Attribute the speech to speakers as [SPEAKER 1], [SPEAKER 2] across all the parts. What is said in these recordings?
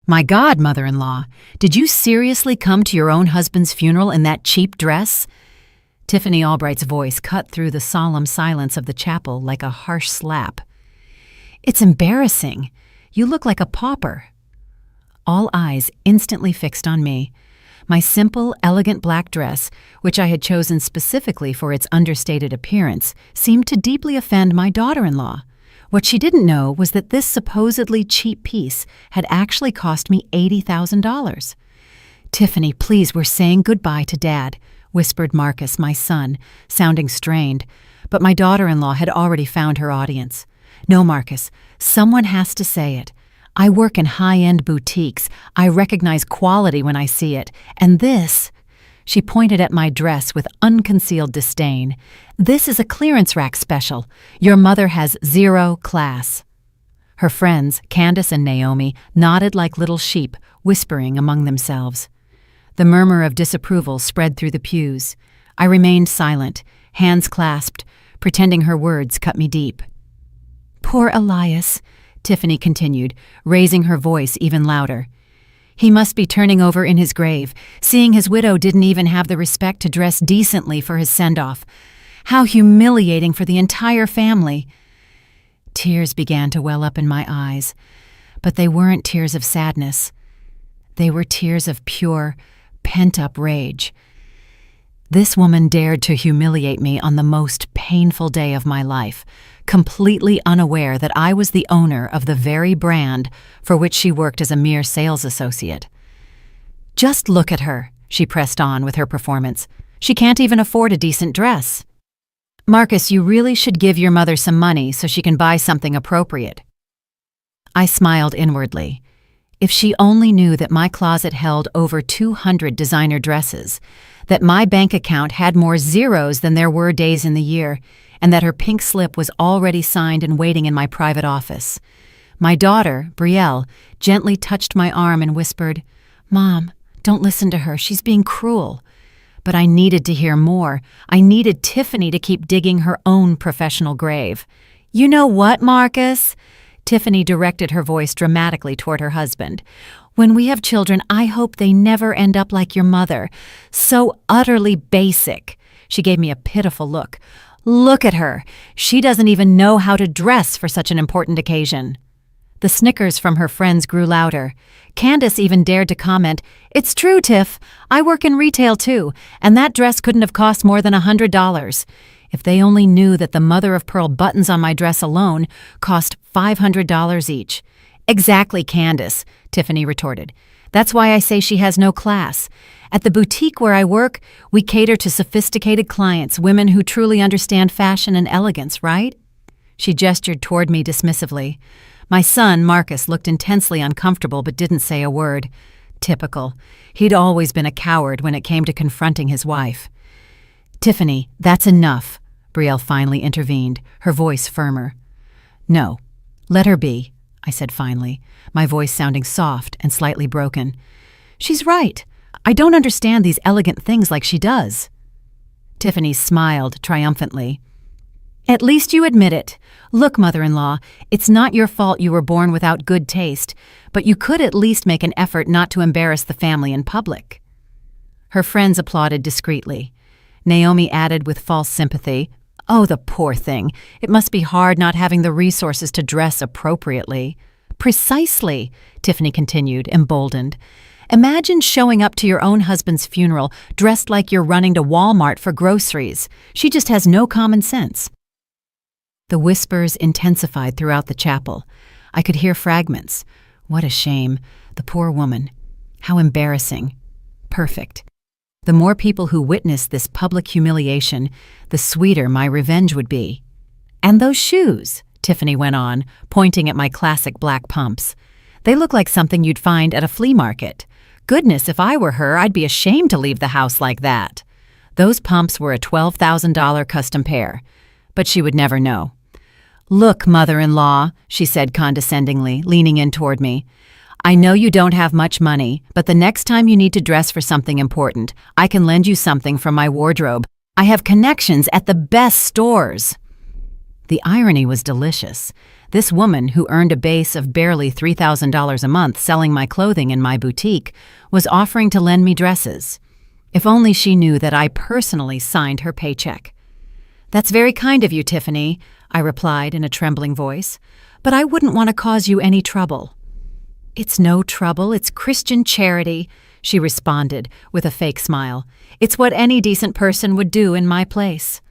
[SPEAKER 1] My God, mother-in-law, did you seriously come to your own husband's funeral in that cheap dress? Tiffany Albright's voice cut through the solemn silence of the chapel like a harsh slap. It's embarrassing. You look like a pauper. All eyes instantly fixed on me. My simple, elegant black dress, which I had chosen specifically for its understated appearance, seemed to deeply offend my daughter-in-law. What she didn't know was that this supposedly cheap piece had actually cost me $80,000. "Tiffany, please, we're saying goodbye to Dad," whispered Marcus, my son, sounding strained, but my daughter-in-law had already found her audience. "No, Marcus, someone has to say it. I work in high-end boutiques. I recognize quality when I see it. And this," she pointed at my dress with unconcealed disdain, "this is a clearance rack special. Your mother has zero class." Her friends, Candace and Naomi, nodded like little sheep, whispering among themselves. The murmur of disapproval spread through the pews. I remained silent, hands clasped, pretending her words cut me deep. "Poor Elias," Tiffany continued, raising her voice even louder. "He must be turning over in his grave, seeing his widow didn't even have the respect to dress decently for his send-off. How humiliating for the entire family." Tears began to well up in my eyes, but they weren't tears of sadness. They were tears of pure, pent-up rage. This woman dared to humiliate me on the most painful day of my life, completely unaware that I was the owner of the very brand for which she worked as a mere sales associate. "Just look at her," she pressed on with her performance. "She can't even afford a decent dress. Marcus, you really should give your mother some money so she can buy something appropriate." I smiled inwardly. If she only knew that my closet held over 200 designer dresses, that my bank account had more zeros than there were days in the year, and that her pink slip was already signed and waiting in my private office. My daughter, Belle, gently touched my arm and whispered, "Mom, don't listen to her. She's being cruel." But I needed to hear more. I needed Tiffany to keep digging her own professional grave. "You know what, Marcus?" Tiffany directed her voice dramatically toward her husband. "When we have children, I hope they never end up like your mother. So utterly basic." She gave me a pitiful look. "Look at her. She doesn't even know how to dress for such an important occasion." The snickers from her friends grew louder. Candace even dared to comment, "It's true, Tiff. I work in retail too, and that dress couldn't have cost more than $100. If they only knew that the mother-of-pearl buttons on my dress alone cost $500 each." "Exactly, Candace," Tiffany retorted. "That's why I say she has no class. At the boutique where I work, we cater to sophisticated clients, women who truly understand fashion and elegance, right?" She gestured toward me dismissively. My son, Marcus, looked intensely uncomfortable but didn't say a word. Typical. He'd always been a coward when it came to confronting his wife. "Tiffany, that's enough," Belle finally intervened, her voice firmer. "No, let her be," I said finally, my voice sounding soft and slightly broken. "She's right. I don't understand these elegant things like she does." Tiffany smiled triumphantly. "At least you admit it. Look, mother-in-law, it's not your fault you were born without good taste, but you could at least make an effort not to embarrass the family in public." Her friends applauded discreetly. Naomi added with false sympathy, "Oh, the poor thing. It must be hard not having the resources to dress appropriately." "Precisely," Tiffany continued, emboldened. "Imagine showing up to your own husband's funeral dressed like you're running to Walmart for groceries. She just has no common sense." The whispers intensified throughout the chapel. I could hear fragments. What a shame. The poor woman. How embarrassing. Perfect. The more people who witnessed this public humiliation, the sweeter my revenge would be. "And those shoes," Tiffany went on, pointing at my classic black pumps. "They look like something you'd find at a flea market. Goodness, if I were her, I'd be ashamed to leave the house like that." Those pumps were a $12,000 custom pair. But she would never know. "Look, mother-in-law," she said condescendingly, leaning in toward me. "I know you don't have much money, but the next time you need to dress for something important, I can lend you something from my wardrobe. I have connections at the best stores." The irony was delicious. This woman, who earned a base of barely $3,000 a month selling my clothing in my boutique, was offering to lend me dresses. If only she knew that I personally signed her paycheck. "That's very kind of you, Tiffany," I replied in a trembling voice, "but I wouldn't want to cause you any trouble." "It's no trouble, it's Christian charity," she responded with a fake smile. "It's what any decent person would do in my place."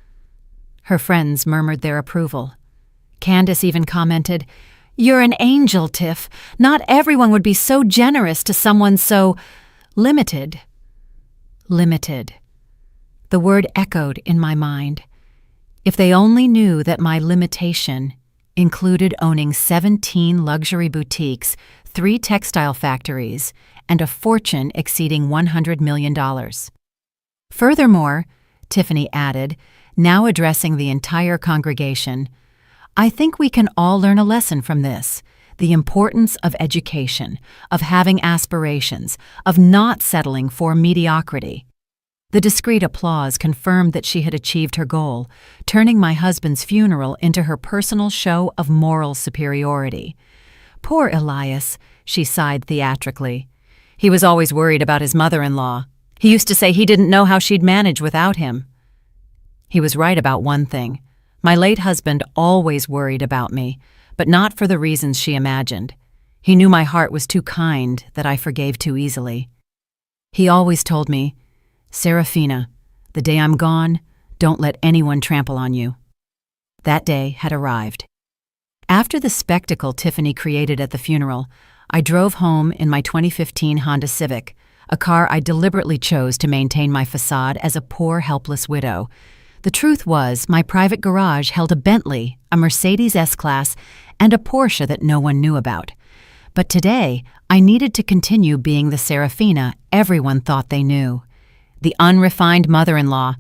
[SPEAKER 1] Her friends murmured their approval. Candace even commented, "You're an angel, Tiff. Not everyone would be so generous to someone so limited." Limited. The word echoed in my mind. If they only knew that my limitation included owning 17 luxury boutiques, 3 textile factories, and a fortune exceeding $100 million. Furthermore, Tiffany added, now addressing the entire congregation, "I think we can all learn a lesson from this, the importance of education, of having aspirations, of not settling for mediocrity." The discreet applause confirmed that she had achieved her goal, turning my husband's funeral into her personal show of moral superiority. "Poor Elias," she sighed theatrically. "He was always worried about his mother-in-law. He used to say he didn't know how she'd manage without him." He was right about one thing. My late husband always worried about me, but not for the reasons she imagined. He knew my heart was too kind, that I forgave too easily. He always told me, "Serafina, the day I'm gone, don't let anyone trample on you." That day had arrived. After the spectacle Tiffany created at the funeral, I drove home in my 2015 Honda Civic, a car I deliberately chose to maintain my facade as a poor, helpless widow. The truth was, my private garage held a Bentley, a Mercedes S-Class, and a Porsche that no one knew about. But today, I needed to continue being the Serafina everyone thought they knew. The unrefined mother-in-law,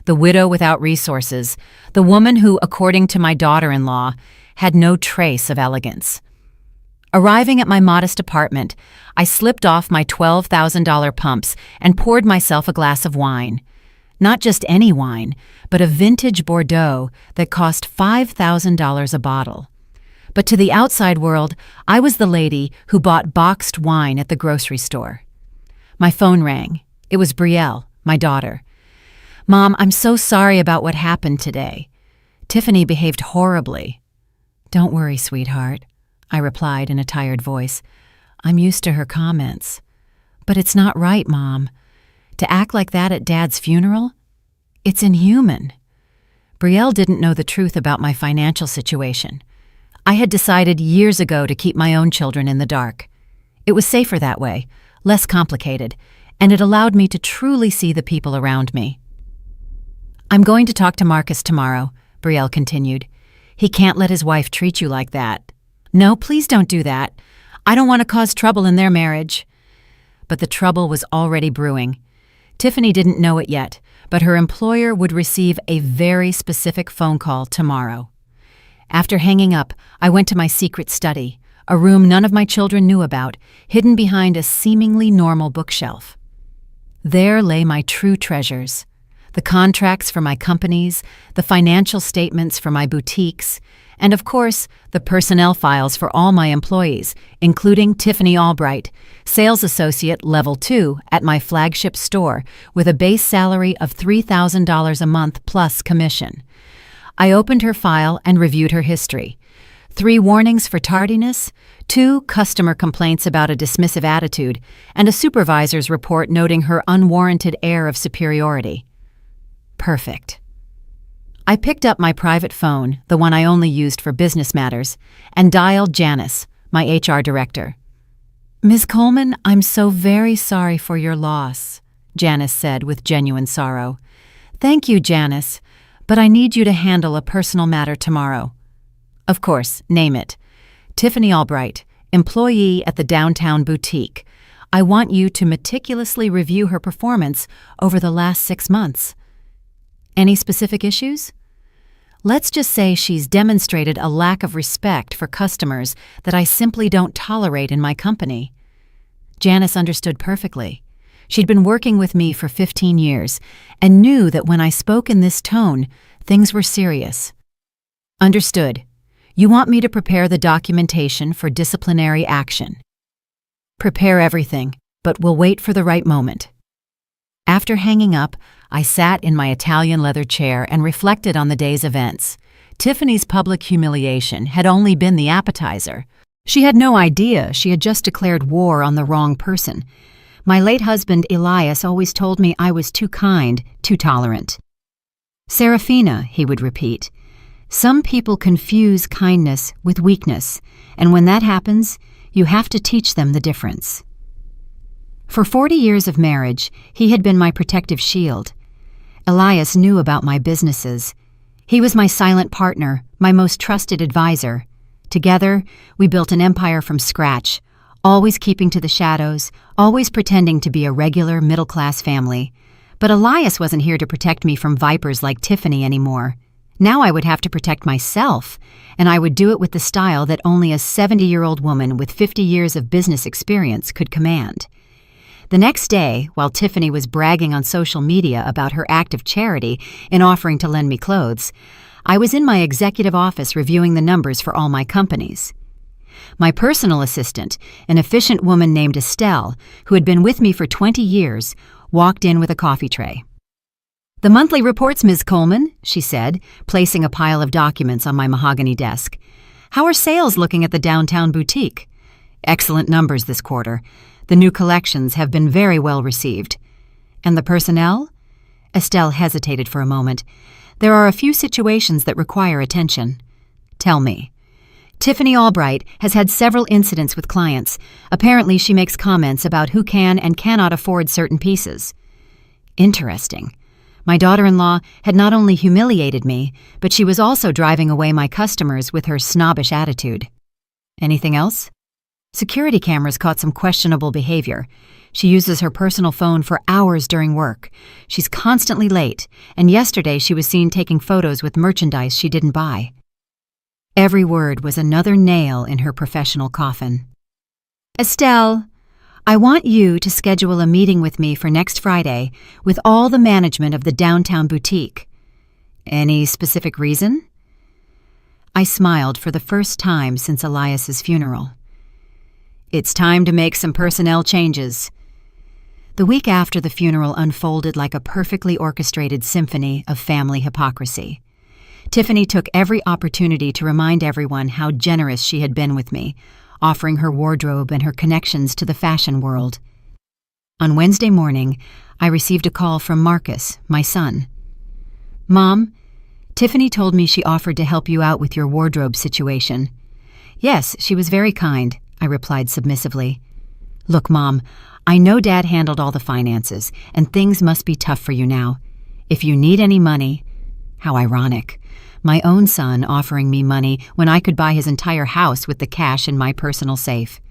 [SPEAKER 1] the widow without resources, the woman who, according to my daughter-in-law, had no trace of elegance. Arriving at my modest apartment, I slipped off my $12,000 pumps and poured myself a glass of wine. Not just any wine, but a vintage Bordeaux that cost $5,000 a bottle. But to the outside world, I was the lady who bought boxed wine at the grocery store. My phone rang. It was Belle, my daughter. "Mom, I'm so sorry about what happened today. Tiffany behaved horribly." "Don't worry, sweetheart," I replied in a tired voice. "I'm used to her comments." "But it's not right, Mom. To act like that at Dad's funeral? It's inhuman." Belle didn't know the truth about my financial situation. I had decided years ago to keep my own children in the dark. It was safer that way, less complicated, and it allowed me to truly see the people around me. "I'm going to talk to Marcus tomorrow," Belle continued. "He can't let his wife treat you like that." "No, please don't do that. I don't want to cause trouble in their marriage." But the trouble was already brewing. Tiffany didn't know it yet, but her employer would receive a very specific phone call tomorrow. After hanging up, I went to my secret study, a room none of my children knew about, hidden behind a seemingly normal bookshelf. There lay my true treasures: the contracts for my companies, the financial statements for my boutiques, and of course, the personnel files for all my employees, including Tiffany Albright, sales associate level 2 at my flagship store, with a base salary of $3,000 a month plus commission. I opened her file and reviewed her history. 3 warnings for tardiness, 2 customer complaints about a dismissive attitude, and a supervisor's report noting her unwarranted air of superiority. Perfect. I picked up my private phone, the one I only used for business matters, and dialed Janice, my HR director. "Ms. Coleman, I'm so very sorry for your loss," Janice said with genuine sorrow. "Thank you, Janice, but I need you to handle a personal matter tomorrow." "Of course, name it." "Tiffany Albright, employee at the downtown boutique. I want you to meticulously review her performance over the last 6 months." "Any specific issues?" "Let's just say she's demonstrated a lack of respect for customers that I simply don't tolerate in my company." Janice understood perfectly. She'd been working with me for 15 years and knew that when I spoke in this tone, things were serious. "Understood. You want me to prepare the documentation for disciplinary action. Prepare everything, but we'll wait for the right moment. After hanging up, I sat in my Italian leather chair and reflected on the day's events. Tiffany's public humiliation had only been the appetizer. She had no idea she had just declared war on the wrong person. My late husband Elias always told me I was too kind, too tolerant. "Serafina," he would repeat, "some people confuse kindness with weakness, and when that happens, you have to teach them the difference." For 40 years of marriage, he had been my protective shield. Elias knew about my businesses. He was my silent partner, my most trusted advisor. Together, we built an empire from scratch, always keeping to the shadows, always pretending to be a regular middle-class family. But Elias wasn't here to protect me from vipers like Tiffany anymore. Now I would have to protect myself, and I would do it with the style that only a 70-year-old woman with 50 years of business experience could command. The next day, while Tiffany was bragging on social media about her act of charity in offering to lend me clothes, I was in my executive office reviewing the numbers for all my companies. My personal assistant, an efficient woman named Estelle, who had been with me for 20 years, walked in with a coffee tray. "The monthly reports, Ms. Coleman," she said, placing a pile of documents on my mahogany desk. "How are sales looking at the downtown boutique?" "Excellent numbers this quarter. The new collections have been very well received." "And the personnel?" Estelle hesitated for a moment. "There are a few situations that require attention." "Tell me." "Tiffany Albright has had several incidents with clients. Apparently she makes comments about who can and cannot afford certain pieces." "Interesting. My daughter-in-law had not only humiliated me, but she was also driving away my customers with her snobbish attitude." "Anything else?" "Security cameras caught some questionable behavior. She uses her personal phone for hours during work. She's constantly late, and yesterday she was seen taking photos with merchandise she didn't buy." Every word was another nail in her professional coffin. "Estelle, I want you to schedule a meeting with me for next Friday with all the management of the downtown boutique." "Any specific reason?" I smiled for the first time since Elias's funeral. "It's time to make some personnel changes." The week after the funeral unfolded like a perfectly orchestrated symphony of family hypocrisy. Tiffany took every opportunity to remind everyone how generous she had been with me, offering her wardrobe and her connections to the fashion world. On Wednesday morning, I received a call from Marcus, my son. "Mom, Tiffany told me she offered to help you out with your wardrobe situation." "Yes, she was very kind," I replied submissively. "Look, Mom, I know Dad handled all the finances, and things must be tough for you now. If you need any money—" How ironic. My own son offering me money when I could buy his entire house with the cash in my personal safe.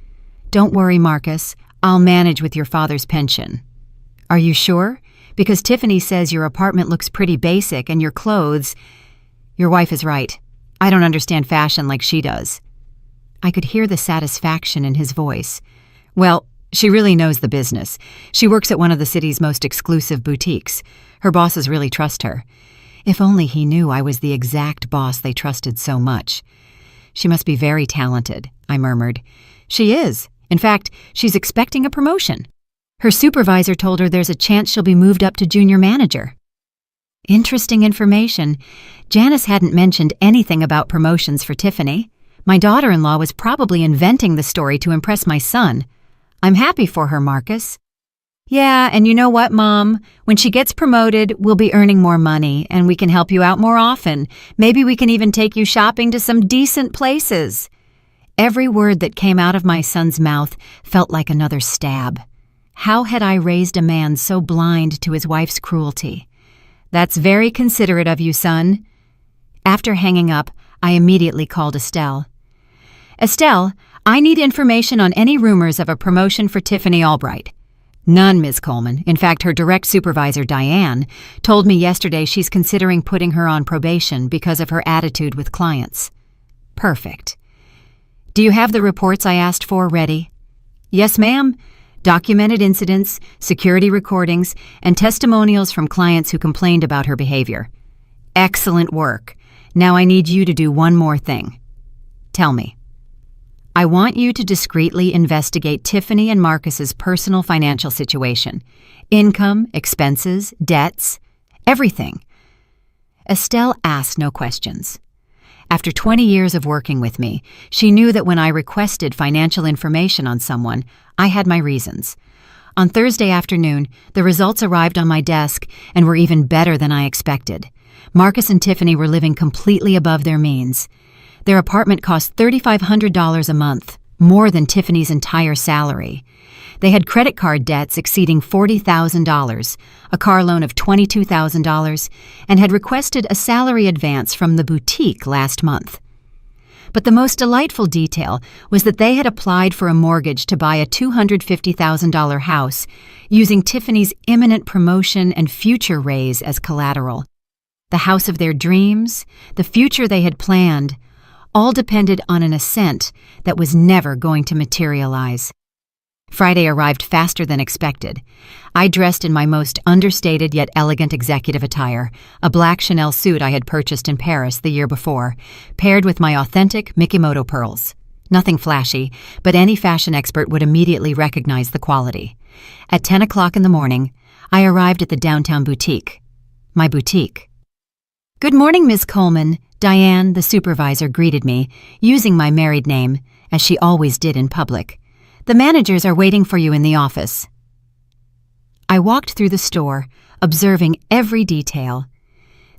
[SPEAKER 1] "Don't worry, Marcus. I'll manage with your father's pension." "Are you sure? Because Tiffany says your apartment looks pretty basic and your clothes—" "Your wife is right. I don't understand fashion like she does." I could hear the satisfaction in his voice. "Well, she really knows the business. She works at one of the city's most exclusive boutiques. Her bosses really trust her. If only he knew I was the exact boss they trusted so much." "She must be very talented," I murmured. "She is. In fact, she's expecting a promotion. Her supervisor told her there's a chance she'll be moved up to junior manager." Interesting information. Janice hadn't mentioned anything about promotions for Tiffany. My daughter-in-law was probably inventing the story to impress my son. I'm happy for her, Marcus. "Yeah, and you know what, Mom? When she gets promoted, we'll be earning more money, and we can help you out more often. Maybe we can even take you shopping to some decent places." Every word that came out of my son's mouth felt like another stab. How had I raised a man so blind to his wife's cruelty? "That's very considerate of you, son." After hanging up, I immediately called Estelle. "Estelle, I need information on any rumors of a promotion for Tiffany Albright." "None, Ms. Coleman. In fact, her direct supervisor, Diane, told me yesterday she's considering putting her on probation because of her attitude with clients." "Perfect. Do you have the reports I asked for ready?" "Yes, ma'am. Documented incidents, security recordings, and testimonials from clients who complained about her behavior." "Excellent work. Now I need you to do one more thing." Tell me. I want you to discreetly investigate Tiffany and Marcus's personal financial situation. Income, expenses, debts, everything. Estelle asked no questions. After 20 years of working with me, she knew that when I requested financial information on someone, I had my reasons. On Thursday afternoon, the results arrived on my desk and were even better than I expected. Marcus and Tiffany were living completely above their means. Their apartment cost $3,500 a month, more than Tiffany's entire salary. They had credit card debts exceeding $40,000, a car loan of $22,000, and had requested a salary advance from the boutique last month. But the most delightful detail was that they had applied for a mortgage to buy a $250,000 house, using Tiffany's imminent promotion and future raise as collateral. The house of their dreams, the future they had planned, all depended on an ascent that was never going to materialize. Friday arrived faster than expected. I dressed in my most understated yet elegant executive attire, a black Chanel suit I had purchased in Paris the year before, paired with my authentic Mikimoto pearls. Nothing flashy, but any fashion expert would immediately recognize the quality. At 10 o'clock in the morning, I arrived at the downtown boutique. My boutique. "Good morning, Ms. Coleman." Diane, the supervisor, greeted me, using my married name, as she always did in public. "The managers are waiting for you in the office." I walked through the store, observing every detail.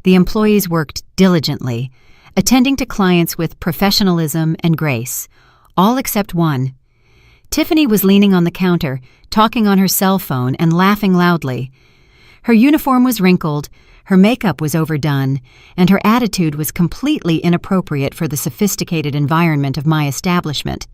[SPEAKER 1] The employees worked diligently, attending to clients with professionalism and grace, all except one. Tiffany was leaning on the counter, talking on her cell phone and laughing loudly. Her uniform was wrinkled, her makeup was overdone, and her attitude was completely inappropriate for the sophisticated environment of my establishment.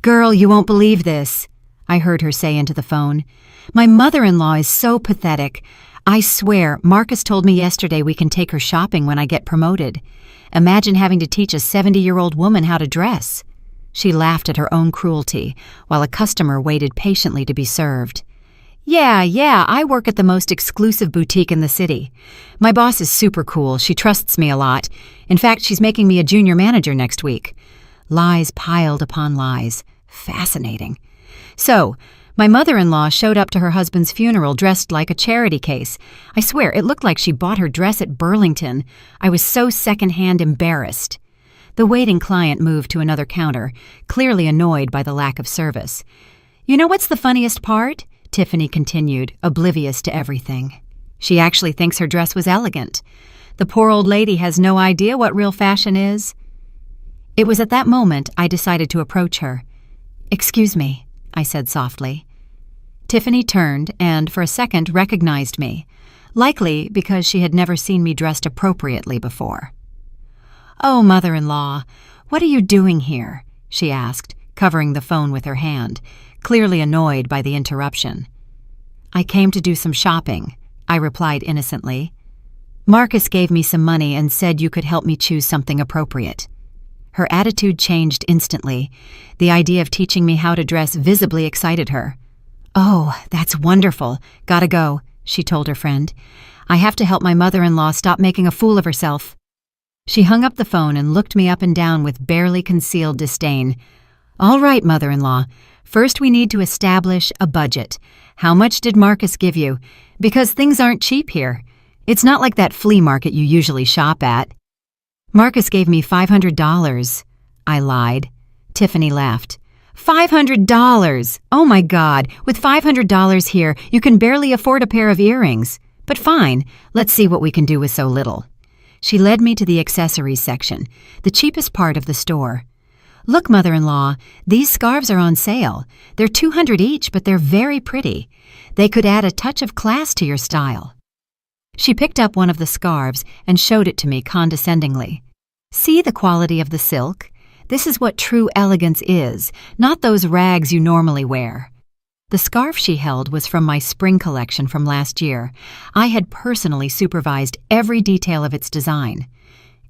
[SPEAKER 1] "Girl, you won't believe this," I heard her say into the phone. "My mother-in-law is so pathetic. I swear, Marcus told me yesterday we can take her shopping when I get promoted. Imagine having to teach a 70-year-old woman how to dress." She laughed at her own cruelty, while a customer waited patiently to be served. Yeah, I work at the most exclusive boutique in the city. My boss is super cool. She trusts me a lot. In fact, she's making me a junior manager next week." Lies piled upon lies. Fascinating. So, my mother-in-law showed up to her husband's funeral dressed like a charity case. I swear, it looked like she bought her dress at Burlington. I was so secondhand embarrassed. The waiting client moved to another counter, clearly annoyed by the lack of service. "You know what's the funniest part?" Tiffany continued, oblivious to everything. "She actually thinks her dress was elegant. The poor old lady has no idea what real fashion is." It was at that moment I decided to approach her. "Excuse me," I said softly. Tiffany turned and, for a second, recognized me, likely because she had never seen me dressed appropriately before. "Oh, mother-in-law, what are you doing here?" she asked, covering the phone with her hand, clearly annoyed by the interruption. "I came to do some shopping," I replied innocently. "Marcus gave me some money and said you could help me choose something appropriate." Her attitude changed instantly. The idea of teaching me how to dress visibly excited her. "Oh, that's wonderful. Gotta go," she told her friend. "I have to help my mother-in-law stop making a fool of herself." She hung up the phone and looked me up and down with barely concealed disdain. "All right, mother-in-law. First we need to establish a budget. How much did Marcus give you? Because things aren't cheap here. It's not like that flea market you usually shop at." "Marcus gave me $500. I lied. Tiffany laughed. $500! Oh my God, with $500 here, you can barely afford a pair of earrings. But fine, let's see what we can do with so little." She led me to the accessories section, the cheapest part of the store. "Look, mother-in-law, these scarves are on sale. They're $200 each, but they're very pretty. They could add a touch of class to your style." She picked up one of the scarves and showed it to me condescendingly. "See the quality of the silk? This is what true elegance is, not those rags you normally wear." The scarf she held was from my spring collection from last year. I had personally supervised every detail of its design.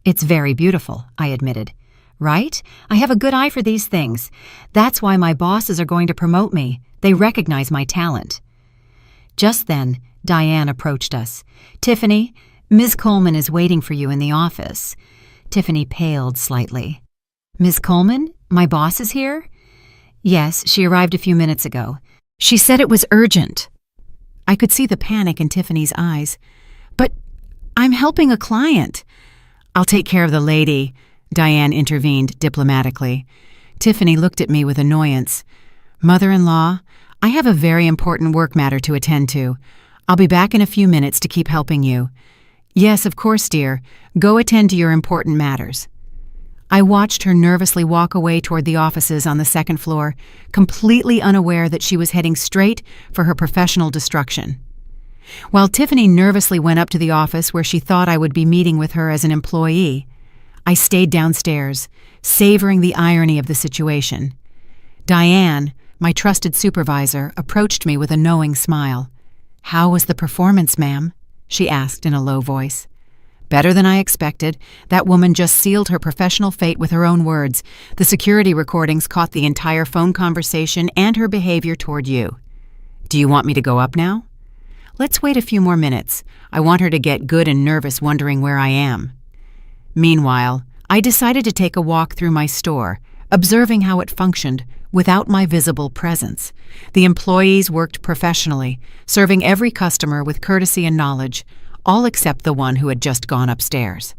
[SPEAKER 1] "It's very beautiful," I admitted. "Right? I have a good eye for these things. That's why my bosses are going to promote me. They recognize my talent." Just then, Diane approached us. "Tiffany, Ms. Coleman is waiting for you in the office." Tiffany paled slightly. Miss Coleman, my boss is here? Yes, she arrived a few minutes ago. She said it was urgent. I could see the panic in Tiffany's eyes. But I'm helping a client. I'll take care of the lady, Diane intervened diplomatically. Tiffany looked at me with annoyance. Mother-in-law, I have a very important work matter to attend to. I'll be back in a few minutes to keep helping you. Yes, of course, dear. Go attend to your important matters. I watched her nervously walk away toward the offices on the second floor, completely unaware that she was heading straight for her professional destruction. While Tiffany nervously went up to the office where she thought I would be meeting with her as an employee, I stayed downstairs, savoring the irony of the situation. Diane, my trusted supervisor, approached me with a knowing smile. "How was the performance, ma'am?" she asked in a low voice. "Better than I expected. That woman just sealed her professional fate with her own words. The security recordings caught the entire phone conversation and her behavior toward you. Do you want me to go up now?" "Let's wait a few more minutes. I want her to get good and nervous wondering where I am." Meanwhile, I decided to take a walk through my store, observing how it functioned without my visible presence. The employees worked professionally, serving every customer with courtesy and knowledge, all except the one who had just gone upstairs.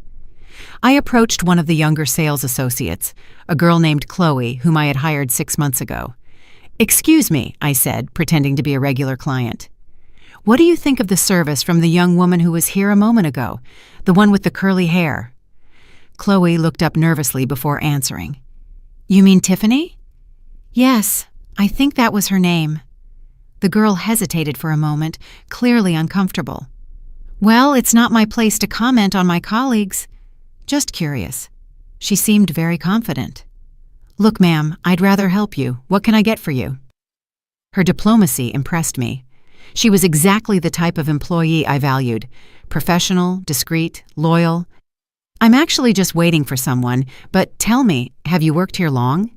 [SPEAKER 1] I approached one of the younger sales associates, a girl named Chloe, whom I had hired 6 months ago. "Excuse me," I said, pretending to be a regular client. "What do you think of the service from the young woman who was here a moment ago, the one with the curly hair?" Chloe looked up nervously before answering. "You mean Tiffany?" "Yes, I think that was her name." The girl hesitated for a moment, clearly uncomfortable. "Well, it's not my place to comment on my colleagues. Just curious." She seemed very confident. "Look, ma'am, I'd rather help you. What can I get for you?" Her diplomacy impressed me. She was exactly the type of employee I valued. Professional, discreet, loyal. "I'm actually just waiting for someone, but tell me, have you worked here long?"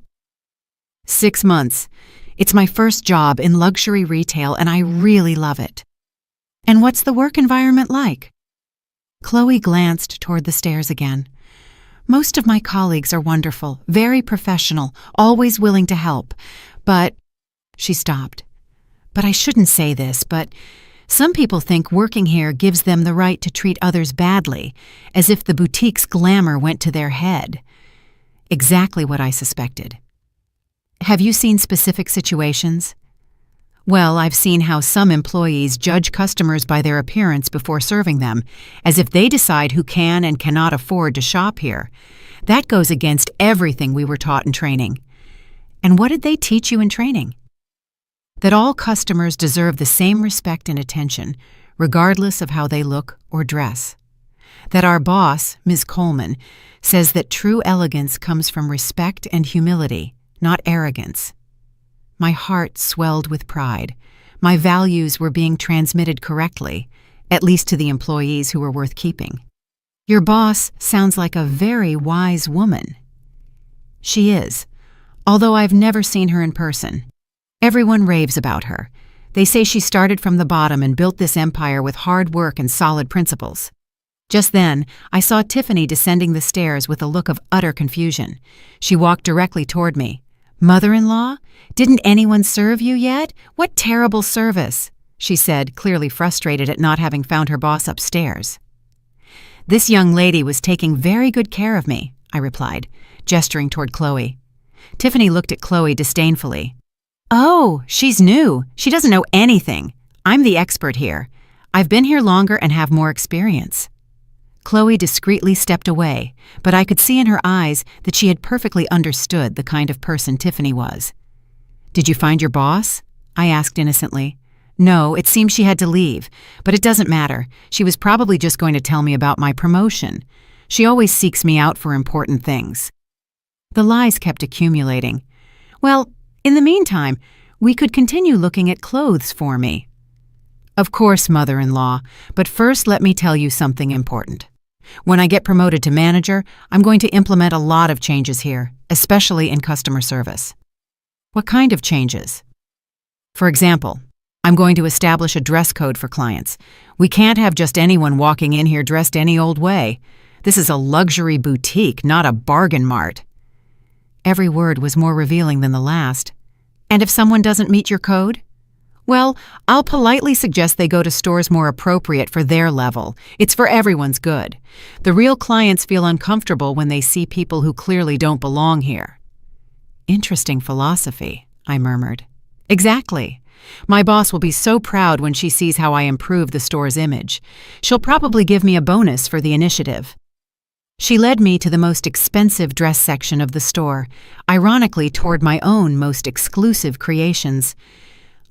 [SPEAKER 1] 6 months. It's my first job in luxury retail, and I really love it. "And what's the work environment like?" Chloe glanced toward the stairs again. "Most of my colleagues are wonderful, very professional, always willing to help. But—" She stopped. "But I shouldn't say this, but some people think working here gives them the right to treat others badly, as if the boutique's glamour went to their head." Exactly what I suspected. "Have you seen specific situations?" "Well, I've seen how some employees judge customers by their appearance before serving them, as if they decide who can and cannot afford to shop here. That goes against everything we were taught in training." "And what did they teach you in training?" "That all customers deserve the same respect and attention, regardless of how they look or dress. That our boss, Ms. Coleman, says that true elegance comes from respect and humility, not arrogance." My heart swelled with pride. My values were being transmitted correctly, at least to the employees who were worth keeping. "Your boss sounds like a very wise woman." "She is, although I've never seen her in person. Everyone raves about her. They say she started from the bottom and built this empire with hard work and solid principles." Just then, I saw Tiffany descending the stairs with a look of utter confusion. She walked directly toward me. "Mother-in-law? Didn't anyone serve you yet? What terrible service," she said, clearly frustrated at not having found her boss upstairs. "This young lady was taking very good care of me," I replied, gesturing toward Chloe. Tiffany looked at Chloe disdainfully. "Oh, she's new. She doesn't know anything. I'm the expert here. I've been here longer and have more experience." Chloe discreetly stepped away, but I could see in her eyes that she had perfectly understood the kind of person Tiffany was. "Did you find your boss?" I asked innocently. "No, it seems she had to leave, but it doesn't matter. She was probably just going to tell me about my promotion. She always seeks me out for important things." The lies kept accumulating. "Well, in the meantime, we could continue looking at clothes for me." "Of course, mother-in-law, but first let me tell you something important. When I get promoted to manager, I'm going to implement a lot of changes here, especially in customer service." "What kind of changes?" "For example, I'm going to establish a dress code for clients. We can't have just anyone walking in here dressed any old way. This is a luxury boutique, not a bargain mart." Every word was more revealing than the last. And if someone doesn't meet your code? Well, I'll politely suggest they go to stores more appropriate for their level. It's for everyone's good. The real clients feel uncomfortable when they see people who clearly don't belong here. Interesting philosophy, I murmured. Exactly. My boss will be so proud when she sees how I improve the store's image. She'll probably give me a bonus for the initiative. She led me to the most expensive dress section of the store, ironically toward my own most exclusive creations.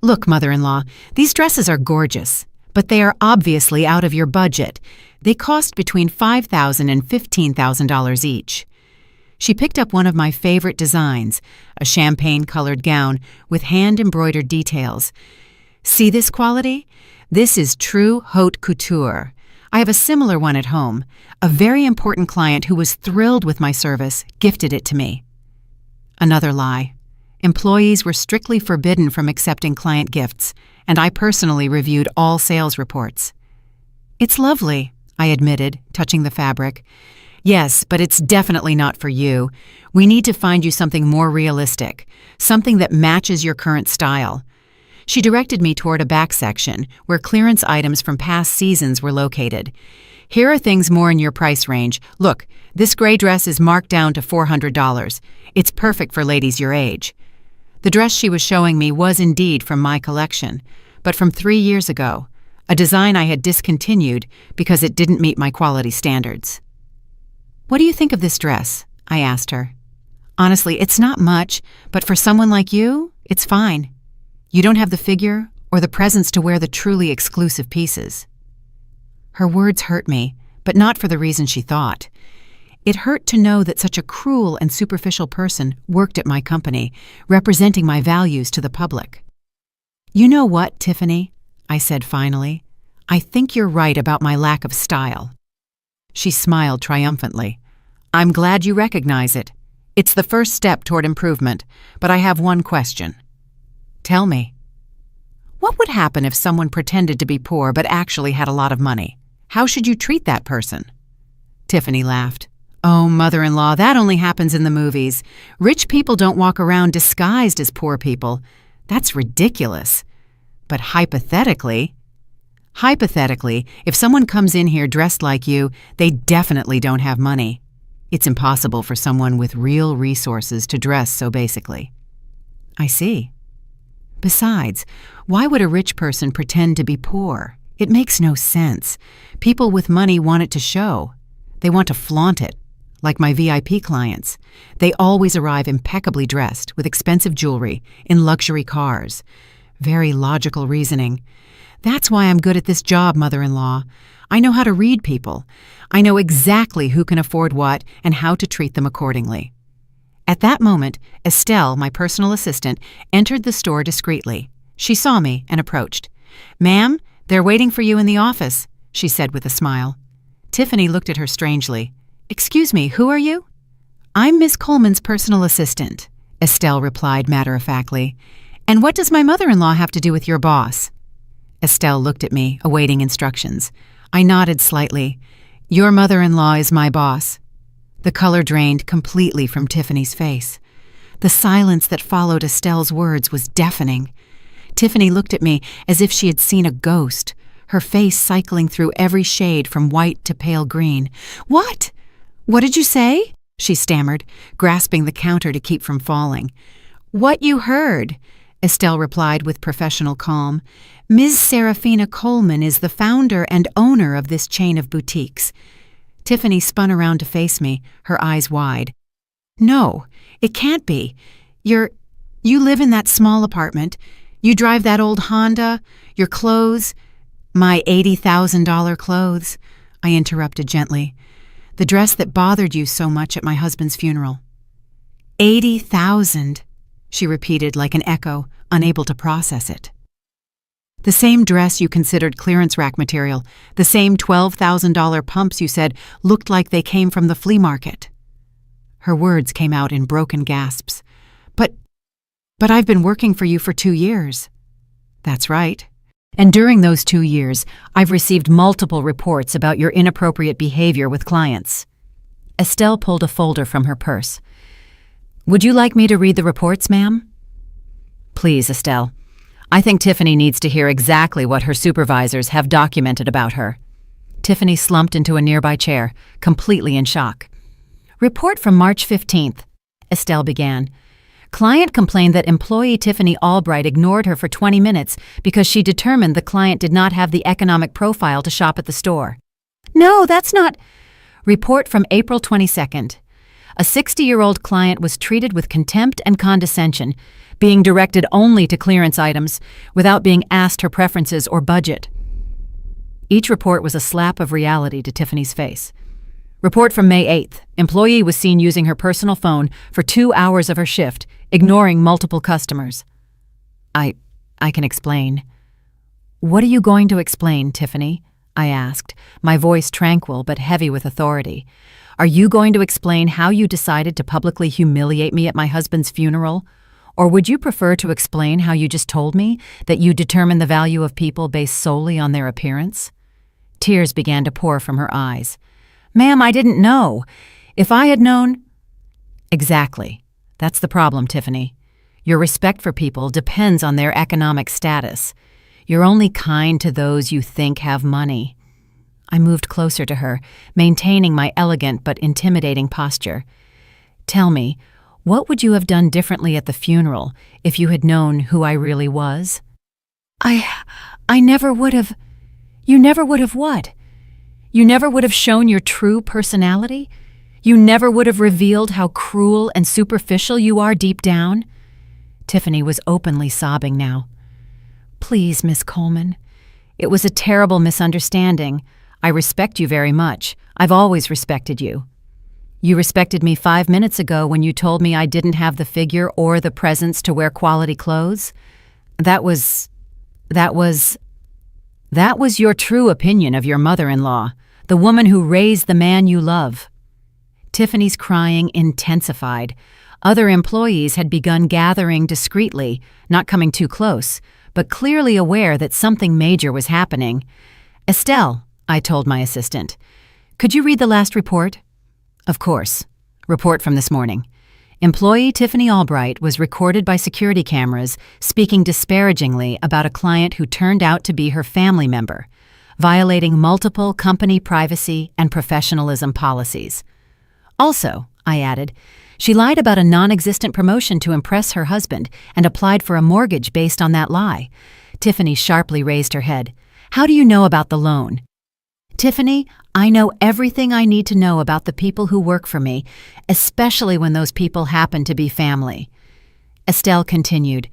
[SPEAKER 1] Look, mother-in-law, these dresses are gorgeous, but they are obviously out of your budget. They cost between $5,000 and $15,000 each. She picked up one of my favorite designs, a champagne-colored gown with hand-embroidered details. See this quality? This is true haute couture. I have a similar one at home. A very important client who was thrilled with my service gifted it to me. Another lie. Employees were strictly forbidden from accepting client gifts, and I personally reviewed all sales reports. It's lovely, I admitted, touching the fabric. Yes, but it's definitely not for you. We need to find you something more realistic, something that matches your current style. She directed me toward a back section where clearance items from past seasons were located. Here are things more in your price range. Look, this gray dress is marked down to $400. It's perfect for ladies your age. The dress she was showing me was indeed from my collection, but from 3 years ago, a design I had discontinued because it didn't meet my quality standards. What do you think of this dress? I asked her. Honestly, it's not much, but for someone like you, it's fine. You don't have the figure or the presence to wear the truly exclusive pieces. Her words hurt me, but not for the reason she thought. It hurt to know that such a cruel and superficial person worked at my company, representing my values to the public. You know what, Tiffany? I said finally. I think you're right about my lack of style. She smiled triumphantly. I'm glad you recognize it. It's the first step toward improvement, but I have one question. Tell me. What would happen if someone pretended to be poor but actually had a lot of money? How should you treat that person? Tiffany laughed. Oh, mother-in-law, that only happens in the movies. Rich people don't walk around disguised as poor people. That's ridiculous. But hypothetically, if someone comes in here dressed like you, they definitely don't have money. It's impossible for someone with real resources to dress so basically. I see. Besides, why would a rich person pretend to be poor? It makes no sense. People with money want it to show. They want to flaunt it, like my VIP clients. They always arrive impeccably dressed, with expensive jewelry, in luxury cars. Very logical reasoning. That's why I'm good at this job, mother-in-law. I know how to read people. I know exactly who can afford what and how to treat them accordingly. At that moment, Estelle, my personal assistant, entered the store discreetly. She saw me and approached. Ma'am, they're waiting for you in the office, she said with a smile. Tiffany looked at her strangely. Excuse me, who are you? I'm Miss Coleman's personal assistant, Estelle replied matter-of-factly. And what does my mother-in-law have to do with your boss? Estelle looked at me, awaiting instructions. I nodded slightly. Your mother-in-law is my boss. The color drained completely from Tiffany's face. The silence that followed Estelle's words was deafening. Tiffany looked at me as if she had seen a ghost, her face cycling through every shade from white to pale green. What? What did you say? She stammered, grasping the counter to keep from falling. What you heard, Estelle replied with professional calm. Ms. Serafina Coleman is the founder and owner of this chain of boutiques. Tiffany spun around to face me, her eyes wide. No, it can't be. You live in that small apartment. You drive that old Honda. Your clothes. My $80,000 clothes, I interrupted gently. The dress that bothered you so much at my husband's funeral. 80,000, she repeated like an echo, unable to process it. The same dress you considered clearance rack material, the same $12,000 pumps you said looked like they came from the flea market. Her words came out in broken gasps. But I've been working for you for 2 years. That's right. And during those 2 years, I've received multiple reports about your inappropriate behavior with clients. Estelle pulled a folder from her purse. Would you like me to read the reports, ma'am? Please, Estelle. I think Tiffany needs to hear exactly what her supervisors have documented about her. Tiffany slumped into a nearby chair, completely in shock. Report from March 15th, Estelle began. Client complained that employee Tiffany Albright ignored her for 20 minutes because she determined the client did not have the economic profile to shop at the store. No, that's not... Report from April 22nd. A 60-year-old client was treated with contempt and condescension, being directed only to clearance items without being asked her preferences or budget. Each report was a slap of reality to Tiffany's face. Report from May 8th. Employee was seen using her personal phone for 2 hours of her shift, ignoring multiple customers. I can explain. What are you going to explain, Tiffany? I asked, my voice tranquil but heavy with authority. Are you going to explain how you decided to publicly humiliate me at my husband's funeral? Or would you prefer to explain how you just told me that you determine the value of people based solely on their appearance? Tears began to pour from her eyes. Ma'am, I didn't know. If I had known... Exactly. That's the problem, Tiffany. Your respect for people depends on their economic status. You're only kind to those you think have money. I moved closer to her, maintaining my elegant but intimidating posture. Tell me, what would you have done differently at the funeral if you had known who I really was? I never would have... You never would have what? You never would have shown your true personality? You never would have revealed how cruel and superficial you are deep down? Tiffany was openly sobbing now. Please, Miss Coleman. It was a terrible misunderstanding. I respect you very much. I've always respected you. You respected me 5 minutes ago when you told me I didn't have the figure or the presence to wear quality clothes. That was your true opinion of your mother-in-law, the woman who raised the man you love. Tiffany's crying intensified. Other employees had begun gathering discreetly, not coming too close, but clearly aware that something major was happening. Estelle, I told my assistant, could you read the last report? Of course. Report from this morning. Employee Tiffany Albright was recorded by security cameras speaking disparagingly about a client who turned out to be her family member, violating multiple company privacy and professionalism policies. Also, I added, she lied about a non-existent promotion to impress her husband and applied for a mortgage based on that lie. Tiffany sharply raised her head. How do you know about the loan? Tiffany, I know everything I need to know about the people who work for me, especially when those people happen to be family. Estelle continued,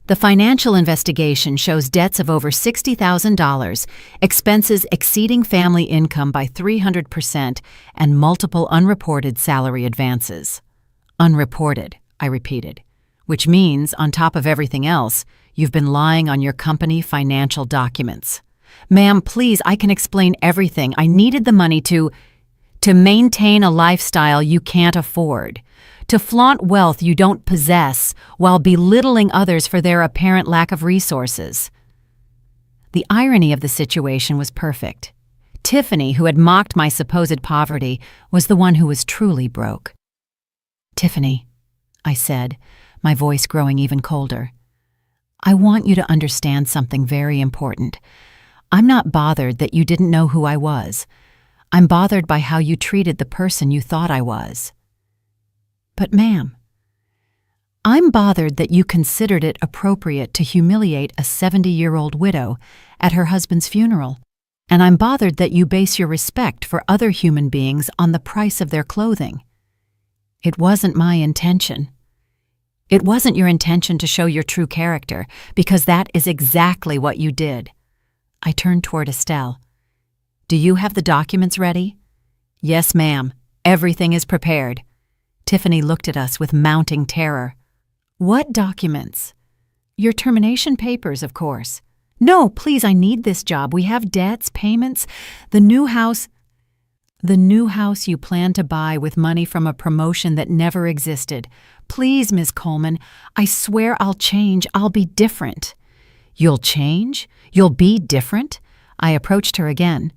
[SPEAKER 1] the financial investigation shows debts of over $60,000, expenses exceeding family income by 300%, and multiple unreported salary advances. Unreported, I repeated, which means, on top of everything else, you've been lying on your company financial documents. Ma'am, please, I can explain everything. I needed the money to maintain a lifestyle you can't afford, to flaunt wealth you don't possess while belittling others for their apparent lack of resources. The irony of the situation was perfect. Tiffany, who had mocked my supposed poverty, was the one who was truly broke. Tiffany, I said, my voice growing even colder, I want you to understand something very important. I'm not bothered that you didn't know who I was. I'm bothered by how you treated the person you thought I was. But ma'am, I'm bothered that you considered it appropriate to humiliate a 70-year-old widow at her husband's funeral, and I'm bothered that you base your respect for other human beings on the price of their clothing. It wasn't my intention. It wasn't your intention to show your true character, because that is exactly what you did. I turned toward Estelle. Do you have the documents ready? Yes, ma'am. Everything is prepared. Tiffany looked at us with mounting terror. What documents? Your termination papers, of course. No, please, I need this job. We have debts, payments, the new house you plan to buy with money from a promotion that never existed. Please, Miss Coleman, I swear I'll change. I'll be different. You'll change? You'll be different? I approached her again.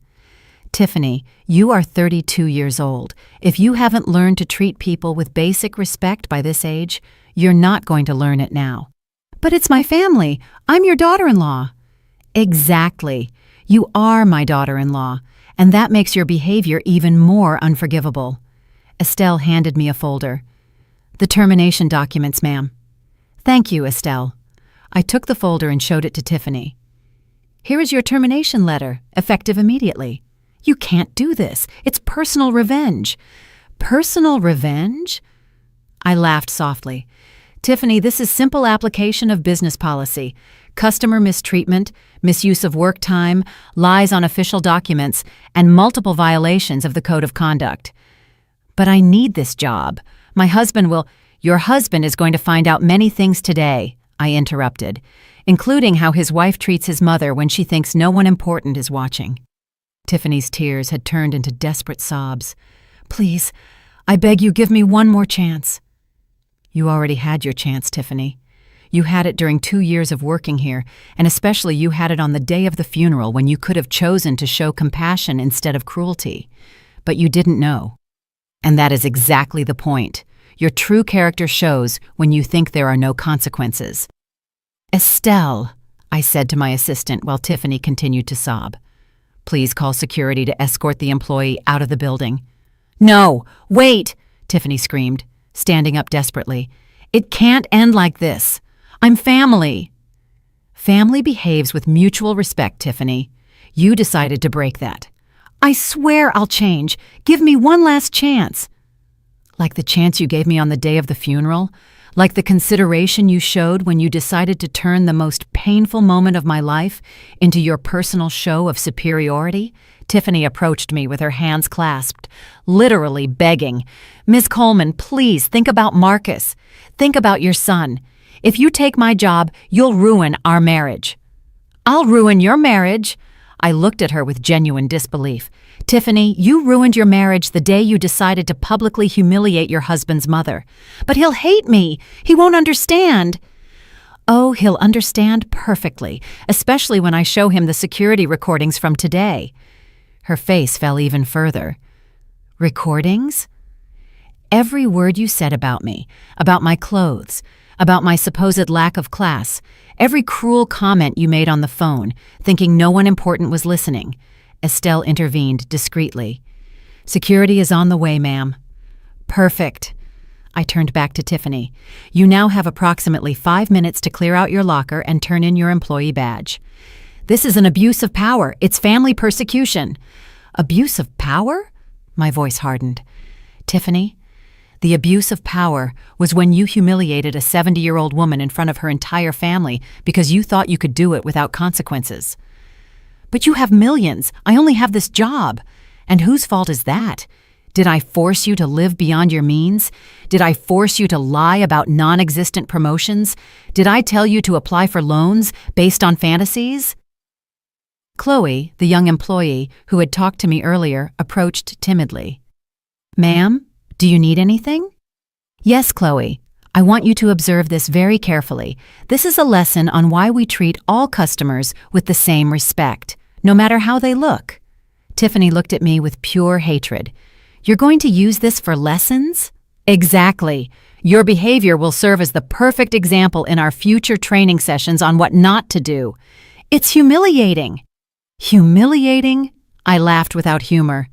[SPEAKER 1] Tiffany, you are 32 years old. If you haven't learned to treat people with basic respect by this age, you're not going to learn it now. But it's my family. I'm your daughter-in-law. Exactly. You are my daughter-in-law, and that makes your behavior even more unforgivable. Estelle handed me a folder. The termination documents, ma'am. Thank you, Estelle. I took the folder and showed it to Tiffany. Here is your termination letter, effective immediately. You can't do this. It's personal revenge. Personal revenge? I laughed softly. Tiffany, this is simple application of business policy. Customer mistreatment, misuse of work time, lies on official documents, and multiple violations of the Code of Conduct. But I need this job. My husband will— Your husband is going to find out many things today, I interrupted, including how his wife treats his mother when she thinks no one important is watching. Tiffany's tears had turned into desperate sobs. Please, I beg you, give me one more chance. You already had your chance, Tiffany. You had it during 2 years of working here, and especially you had it on the day of the funeral when you could have chosen to show compassion instead of cruelty. But you didn't know. And that is exactly the point. Your true character shows when you think there are no consequences. Estelle, I said to my assistant while Tiffany continued to sob. Please call security to escort the employee out of the building. No, wait, Tiffany screamed, standing up desperately. It can't end like this. I'm family. Family behaves with mutual respect, Tiffany. You decided to break that. I swear I'll change. Give me one last chance. Like the chance you gave me on the day of the funeral? Like the consideration you showed when you decided to turn the most painful moment of my life into your personal show of superiority? Tiffany approached me with her hands clasped, literally begging. Ms. Coleman, please think about Marcus. Think about your son. If you take my job, you'll ruin our marriage. I'll ruin your marriage. I looked at her with genuine disbelief. Tiffany, you ruined your marriage the day you decided to publicly humiliate your husband's mother. But he'll hate me. He won't understand. Oh, he'll understand perfectly, especially when I show him the security recordings from today. Her face fell even further. Recordings? Every word you said about me, about my clothes, about my supposed lack of class, every cruel comment you made on the phone, thinking no one important was listening. Estelle intervened discreetly. Security is on the way, ma'am. Perfect. I turned back to Tiffany. You now have approximately 5 minutes to clear out your locker and turn in your employee badge. This is an abuse of power. It's family persecution. Abuse of power? My voice hardened. Tiffany, the abuse of power was when you humiliated a 70-year-old woman in front of her entire family because you thought you could do it without consequences. But you have millions. I only have this job. And whose fault is that? Did I force you to live beyond your means? Did I force you to lie about non-existent promotions? Did I tell you to apply for loans based on fantasies? Chloe, the young employee who had talked to me earlier, approached timidly. Ma'am, do you need anything? Yes, Chloe. I want you to observe this very carefully. This is a lesson on why we treat all customers with the same respect, no matter how they look. Tiffany looked at me with pure hatred. You're going to use this for lessons? Exactly. Your behavior will serve as the perfect example in our future training sessions on what not to do. It's humiliating. Humiliating? I laughed without humor.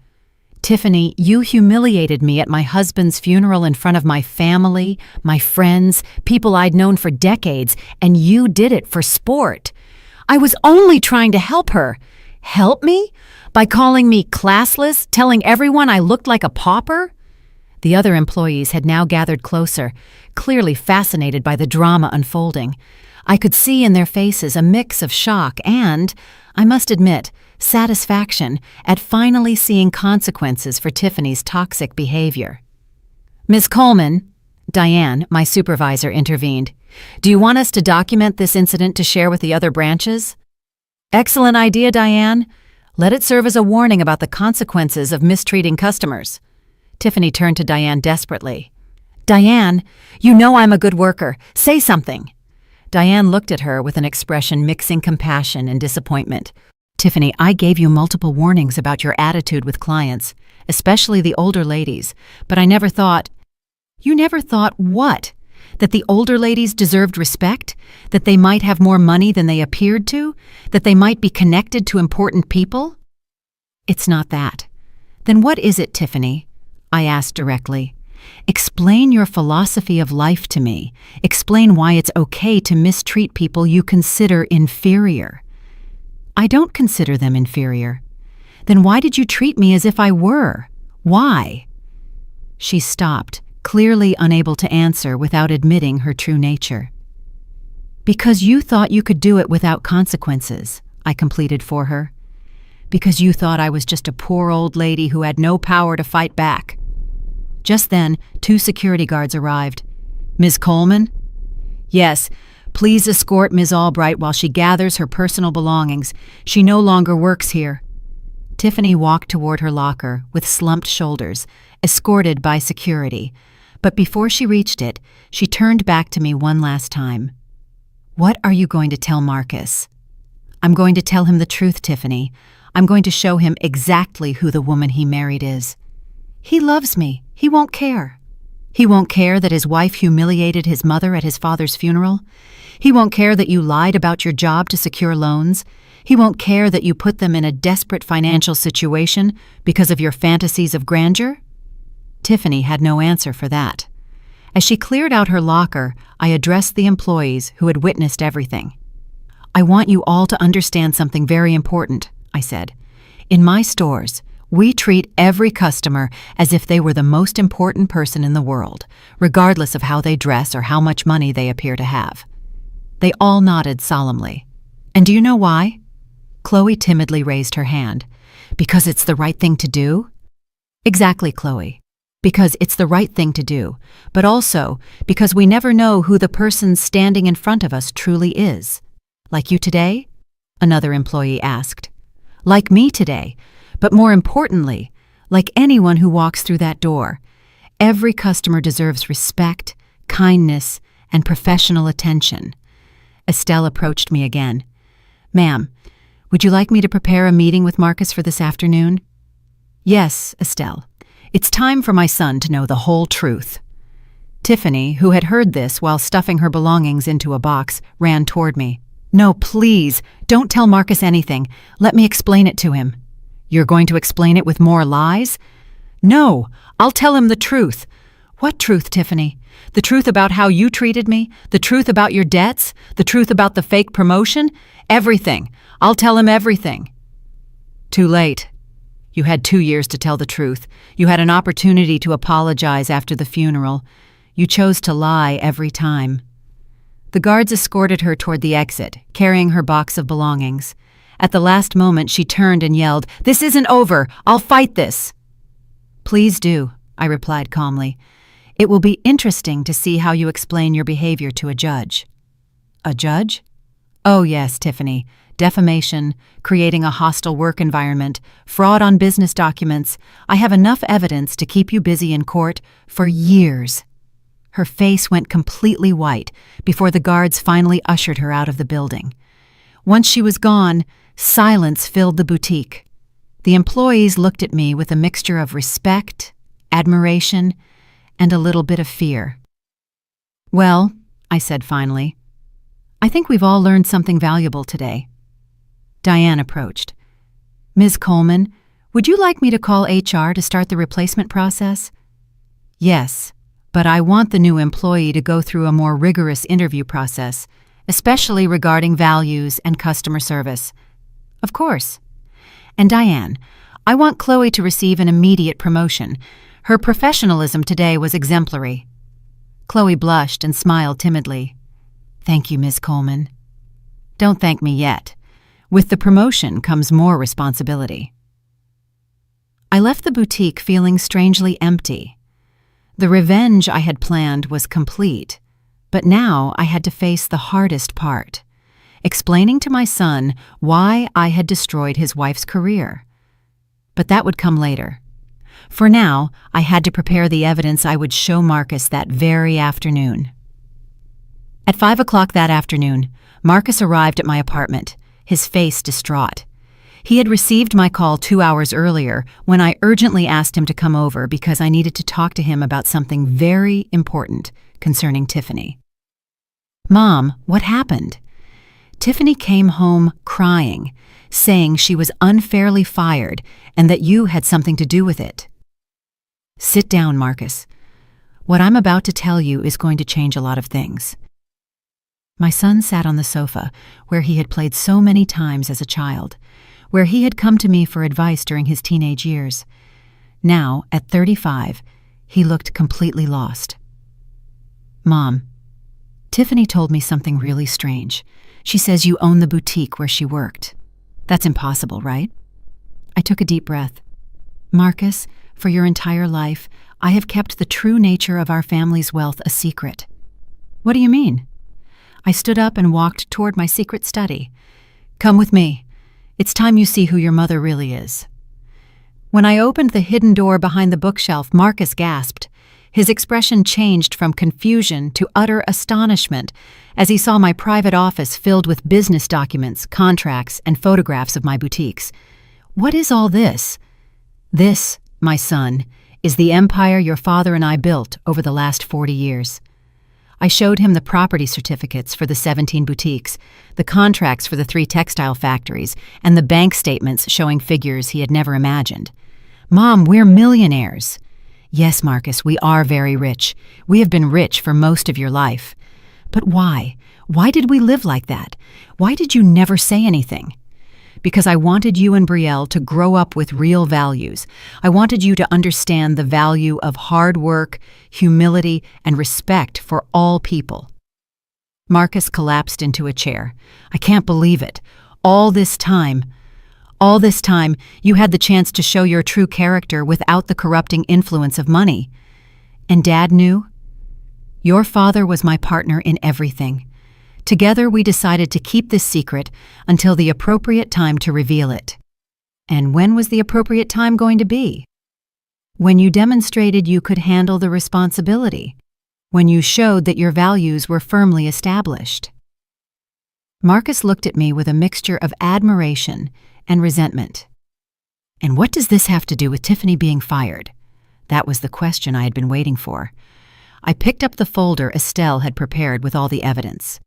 [SPEAKER 1] Tiffany, you humiliated me at my husband's funeral in front of my family, my friends, people I'd known for decades, and you did it for sport. I was only trying to help her. Help me? By calling me classless, telling everyone I looked like a pauper? The other employees had now gathered closer, clearly fascinated by the drama unfolding. I could see in their faces a mix of shock and, I must admit, satisfaction at finally seeing consequences for Tiffany's toxic behavior. Ms. Coleman, Diane, my supervisor, intervened. Do you want us to document this incident to share with the other branches? Excellent idea, Diane. Let it serve as a warning about the consequences of mistreating customers. Tiffany turned to Diane desperately. Diane, you know I'm a good worker. Say something. Diane looked at her with an expression mixing compassion and disappointment. Tiffany, I gave you multiple warnings about your attitude with clients, especially the older ladies, but I never thought— You never thought what? That the older ladies deserved respect? That they might have more money than they appeared to? That they might be connected to important people? It's not that. Then what is it, Tiffany? I asked directly. Explain your philosophy of life to me. Explain why it's okay to mistreat people you consider inferior. I don't consider them inferior. Then why did you treat me as if I were? Why? She stopped, clearly unable to answer without admitting her true nature. Because you thought you could do it without consequences, I completed for her. Because you thought I was just a poor old lady who had no power to fight back. Just then, 2 security guards arrived. Ms. Coleman? Yes, please escort Ms. Albright while she gathers her personal belongings. She no longer works here. Tiffany walked toward her locker with slumped shoulders, escorted by security. But before she reached it, she turned back to me one last time. What are you going to tell Marcus? I'm going to tell him the truth, Tiffany. I'm going to show him exactly who the woman he married is. He loves me. He won't care. He won't care that his wife humiliated his mother at his father's funeral. He won't care that you lied about your job to secure loans. He won't care that you put them in a desperate financial situation because of your fantasies of grandeur. Tiffany had no answer for that. As she cleared out her locker, I addressed the employees who had witnessed everything. I want you all to understand something very important, I said. In my stores, we treat every customer as if they were the most important person in the world, regardless of how they dress or how much money they appear to have. They all nodded solemnly. And do you know why? Chloe timidly raised her hand. Because it's the right thing to do? Exactly, Chloe. Because it's the right thing to do, but also because we never know who the person standing in front of us truly is. Like you today? Another employee asked. Like me today. But more importantly, like anyone who walks through that door, every customer deserves respect, kindness, and professional attention. Estelle approached me again. Ma'am, would you like me to prepare a meeting with Marcus for this afternoon? Yes, Estelle. It's time for my son to know the whole truth. Tiffany, who had heard this while stuffing her belongings into a box, ran toward me. No, please, don't tell Marcus anything. Let me explain it to him. You're going to explain it with more lies? No, I'll tell him the truth. What truth, Tiffany? The truth about how you treated me? The truth about your debts? The truth about the fake promotion? Everything. I'll tell him everything. Too late. You had 2 years to tell the truth. You had an opportunity to apologize after the funeral. You chose to lie every time. The guards escorted her toward the exit, carrying her box of belongings. At the last moment, she turned and yelled, "This isn't over! I'll fight this!" Please do, I replied calmly. It will be interesting to see how you explain your behavior to a judge. A judge? Oh yes, Tiffany. Defamation, creating a hostile work environment, fraud on business documents. I have enough evidence to keep you busy in court for years. Her face went completely white before the guards finally ushered her out of the building. Once she was gone, silence filled the boutique. The employees looked at me with a mixture of respect, admiration, and a little bit of fear. Well, I said finally, I think we've all learned something valuable today. Diane approached. Ms. Coleman, would you like me to call HR to start the replacement process? Yes, but I want the new employee to go through a more rigorous interview process, especially regarding values and customer service. Of course. And Diane, I want Chloe to receive an immediate promotion. Her professionalism today was exemplary. Chloe blushed and smiled timidly. Thank you, Ms. Coleman. Don't thank me yet. With the promotion comes more responsibility. I left the boutique feeling strangely empty. The revenge I had planned was complete, but now I had to face the hardest part, explaining to my son why I had destroyed his wife's career. But that would come later. For now, I had to prepare the evidence I would show Marcus that very afternoon. At 5 o'clock that afternoon, Marcus arrived at my apartment, his face distraught. He had received my call 2 hours earlier when I urgently asked him to come over because I needed to talk to him about something very important concerning Tiffany. "Mom, what happened?" "Tiffany came home crying, saying she was unfairly fired and that you had something to do with it." "Sit down, Marcus. What I'm about to tell you is going to change a lot of things." My son sat on the sofa, where he had played so many times as a child, where he had come to me for advice during his teenage years. Now, at 35, he looked completely lost. "Mom, Tiffany told me something really strange. She says you own the boutique where she worked. That's impossible, right?" I took a deep breath. "Marcus, for your entire life, I have kept the true nature of our family's wealth a secret." "What do you mean?" I stood up and walked toward my secret study. "Come with me. It's time you see who your mother really is." When I opened the hidden door behind the bookshelf, Marcus gasped. His expression changed from confusion to utter astonishment as he saw my private office filled with business documents, contracts, and photographs of my boutiques. "What is all this?" "This, my son, is the empire your father and I built over the last 40 years. I showed him the property certificates for the 17 boutiques, the contracts for the 3 textile factories, and the bank statements showing figures he had never imagined. "Mom, we're millionaires." "Yes, Marcus, we are very rich. We have been rich for most of your life. But why? Why did we live like that? Why did you never say anything?" "Because I wanted you and Belle to grow up with real values. I wanted you to understand the value of hard work, humility, and respect for all people." Marcus collapsed into a chair. "I can't believe it. All this time, you had the chance to show your true character without the corrupting influence of money. And Dad knew? Your father was my partner in everything. Together we decided to keep this secret until the appropriate time to reveal it." "And when was the appropriate time going to be?" "When you demonstrated you could handle the responsibility. When you showed that your values were firmly established." Marcus looked at me with a mixture of admiration and resentment. "And what does this have to do with Tiffany being fired?" That was the question I had been waiting for. I picked up the folder Estelle had prepared with all the evidence.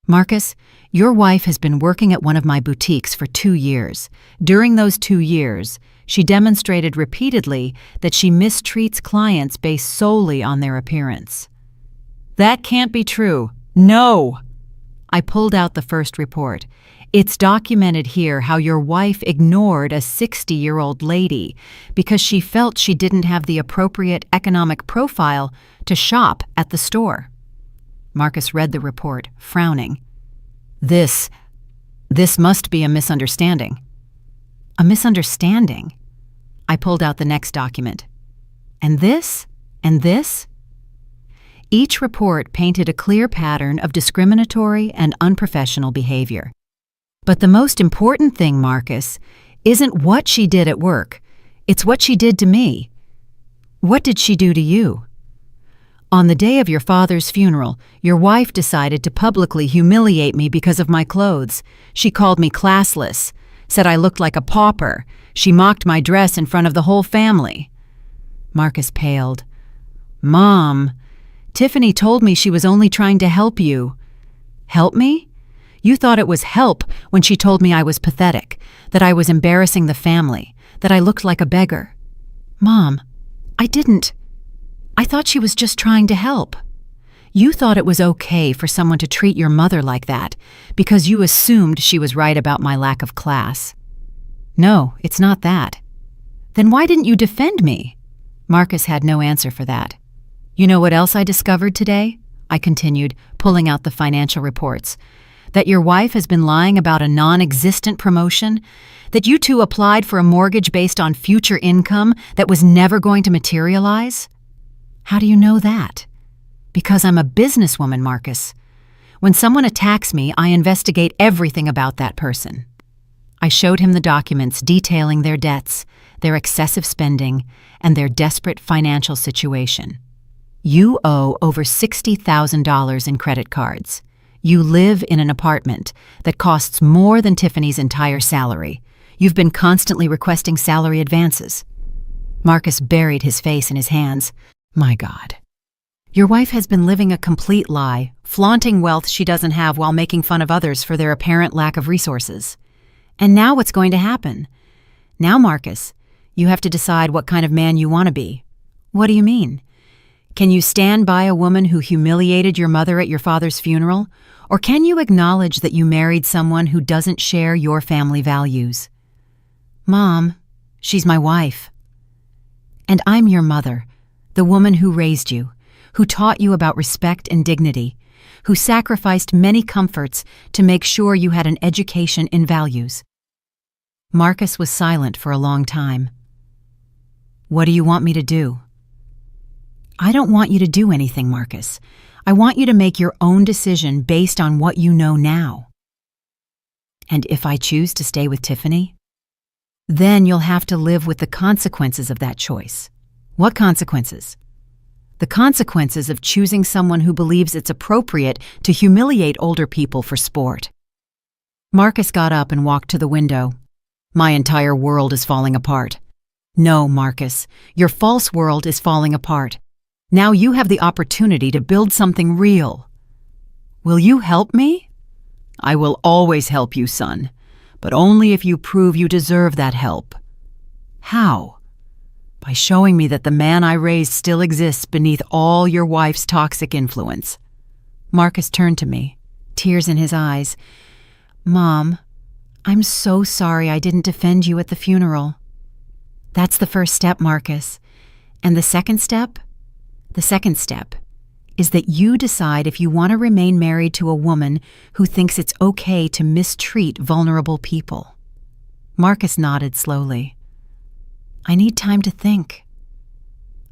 [SPEAKER 1] "Marcus, your wife has been working at one of my boutiques for 2 years. During those 2 years, she demonstrated repeatedly that she mistreats clients based solely on their appearance." "That can't be true. No!" I pulled out the first report. "It's documented here how your wife ignored a 60-year-old lady because she felt she didn't have the appropriate economic profile to shop at the store." Marcus read the report, frowning. This must be a misunderstanding." "A misunderstanding?" I pulled out the next document. "And this? And this?" Each report painted a clear pattern of discriminatory and unprofessional behavior. "But the most important thing, Marcus, isn't what she did at work. It's what she did to me." "What did she do to you?" "On the day of your father's funeral, your wife decided to publicly humiliate me because of my clothes. She called me classless, said I looked like a pauper. She mocked my dress in front of the whole family." Marcus paled. "Mom, Tiffany told me she was only trying to help you." "Help me? You thought it was help when she told me I was pathetic, that I was embarrassing the family, that I looked like a beggar." "Mom, I didn't. I thought she was just trying to help. You thought it was okay for someone to treat your mother like that because you assumed she was right about my lack of class." "No, it's not that." "Then why didn't you defend me?" Marcus had no answer for that. "You know what else I discovered today?" I continued, pulling out the financial reports. "That your wife has been lying about a non-existent promotion? That you two applied for a mortgage based on future income that was never going to materialize?" "How do you know that?" "Because I'm a businesswoman, Marcus. When someone attacks me, I investigate everything about that person." I showed him the documents detailing their debts, their excessive spending, and their desperate financial situation. "You owe over $60,000 in credit cards. You live in an apartment that costs more than Tiffany's entire salary. You've been constantly requesting salary advances." Marcus buried his face in his hands. "My God. Your wife has been living a complete lie, flaunting wealth she doesn't have while making fun of others for their apparent lack of resources. And now what's going to happen? Now, Marcus, you have to decide what kind of man you want to be." "What do you mean? Can you stand by a woman who humiliated your mother at your father's funeral? Or can you acknowledge that you married someone who doesn't share your family values?" "Mom, she's my wife. And I'm your mother, the woman who raised you, who taught you about respect and dignity, who sacrificed many comforts to make sure you had an education in values." Marcus was silent for a long time. "What do you want me to do?" "I don't want you to do anything, Marcus. I want you to make your own decision based on what you know now." "And if I choose to stay with Tiffany?" "Then you'll have to live with the consequences of that choice." "What consequences?" "The consequences of choosing someone who believes it's appropriate to humiliate older people for sport." Marcus got up and walked to the window. "My entire world is falling apart." "No, Marcus, your false world is falling apart. Now you have the opportunity to build something real." "Will you help me?" "I will always help you, son, but only if you prove you deserve that help." "How?" "By showing me that the man I raised still exists beneath all your wife's toxic influence." Marcus turned to me, tears in his eyes. "Mom, I'm so sorry I didn't defend you at the funeral." "That's the first step, Marcus. And the second step? The second step is that you decide if you want to remain married to a woman who thinks it's okay to mistreat vulnerable people." Marcus nodded slowly. "I need time to think."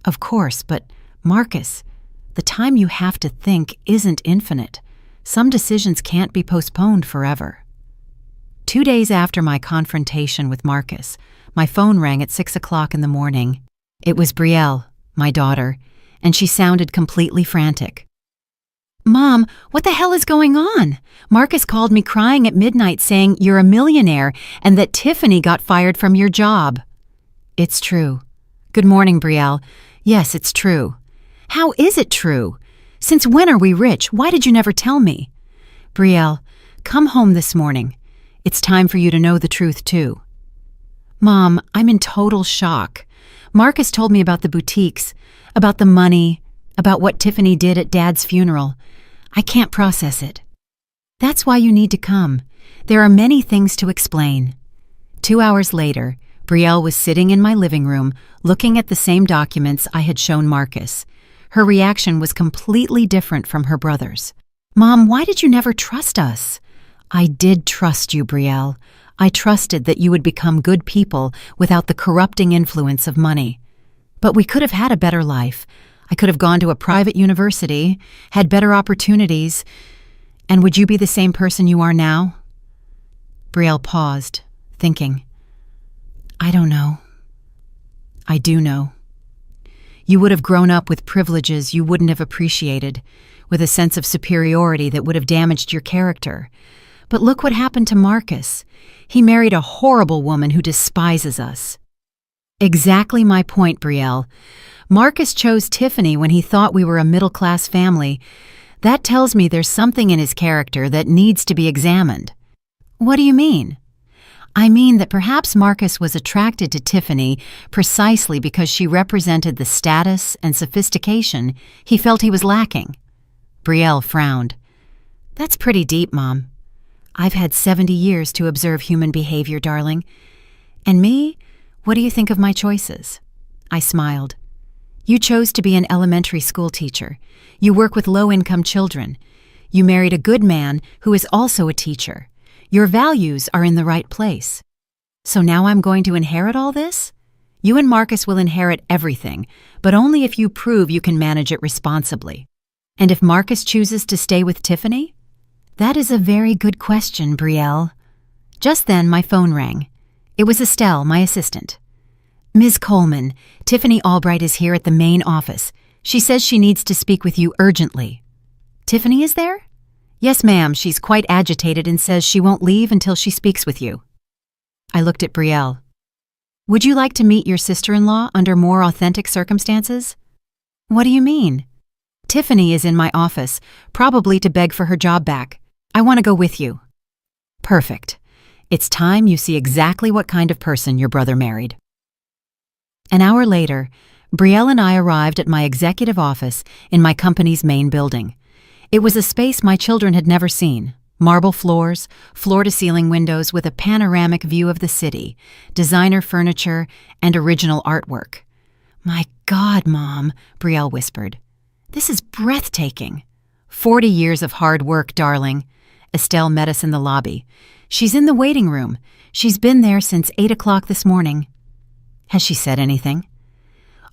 [SPEAKER 1] "Of course, but Marcus, the time you have to think isn't infinite. Some decisions can't be postponed forever." 2 days after my confrontation with Marcus, my phone rang at 6 o'clock in the morning. It was Belle, my daughter, and she sounded completely frantic. "Mom, what the hell is going on? Marcus called me crying at midnight saying you're a millionaire and that Tiffany got fired from your job." "It's true." "Good morning, Belle. Yes, it's true." "How is it true? Since when are we rich? Why did you never tell me?" "Belle, come home this morning. It's time for you to know the truth, too." "Mom, I'm in total shock. Marcus told me about the boutiques, about the money, about what Tiffany did at Dad's funeral. I can't process it." "That's why you need to come. There are many things to explain." 2 hours later, Belle was sitting in my living room, looking at the same documents I had shown Marcus. Her reaction was completely different from her brother's. "Mom, why did you never trust us?" "I did trust you, Belle. I trusted that you would become good people without the corrupting influence of money. But we could have had a better life. I could have gone to a private university, had better opportunities. And would you be the same person you are now?" Belle paused, thinking. "I don't know." "I do know. You would have grown up with privileges you wouldn't have appreciated, with a sense of superiority that would have damaged your character. But look what happened to Marcus. He married a horrible woman who despises us." "Exactly my point, Belle. Marcus chose Tiffany when he thought we were a middle-class family. That tells me there's something in his character that needs to be examined." "What do you mean?" "I mean that perhaps Marcus was attracted to Tiffany precisely because she represented the status and sophistication he felt he was lacking." Belle frowned. "That's pretty deep, Mom. I've had 70 years to observe human behavior, darling. And me? What do you think of my choices?" I smiled. "You chose to be an elementary school teacher. You work with low-income children. You married a good man who is also a teacher. Your values are in the right place. So now I'm going to inherit all this? You and Marcus will inherit everything, but only if you prove you can manage it responsibly. And if Marcus chooses to stay with Tiffany?" "That is a very good question, Belle." Just then, my phone rang. It was Estelle, my assistant. "Ms. Coleman, Tiffany Albright is here at the main office. She says she needs to speak with you urgently." "Tiffany is there?" "Yes, ma'am. She's quite agitated and says she won't leave until she speaks with you." I looked at Brielle. Would you like to meet your sister-in-law under more authentic circumstances? What do you mean? Tiffany is in my office, probably to beg for her job back. I want to go with you. Perfect. It's time you see exactly what kind of person your brother married. An hour later, Brielle and I arrived at my executive office in my company's main building. It was a space my children had never seen. Marble floors, floor-to-ceiling windows with a panoramic view of the city, designer furniture, and original artwork. My God, Mom, Brielle whispered. This is breathtaking. 40 years of hard work, darling. Estelle met us in the lobby. She's in the waiting room. She's been there since 8 o'clock this morning. Has she said anything?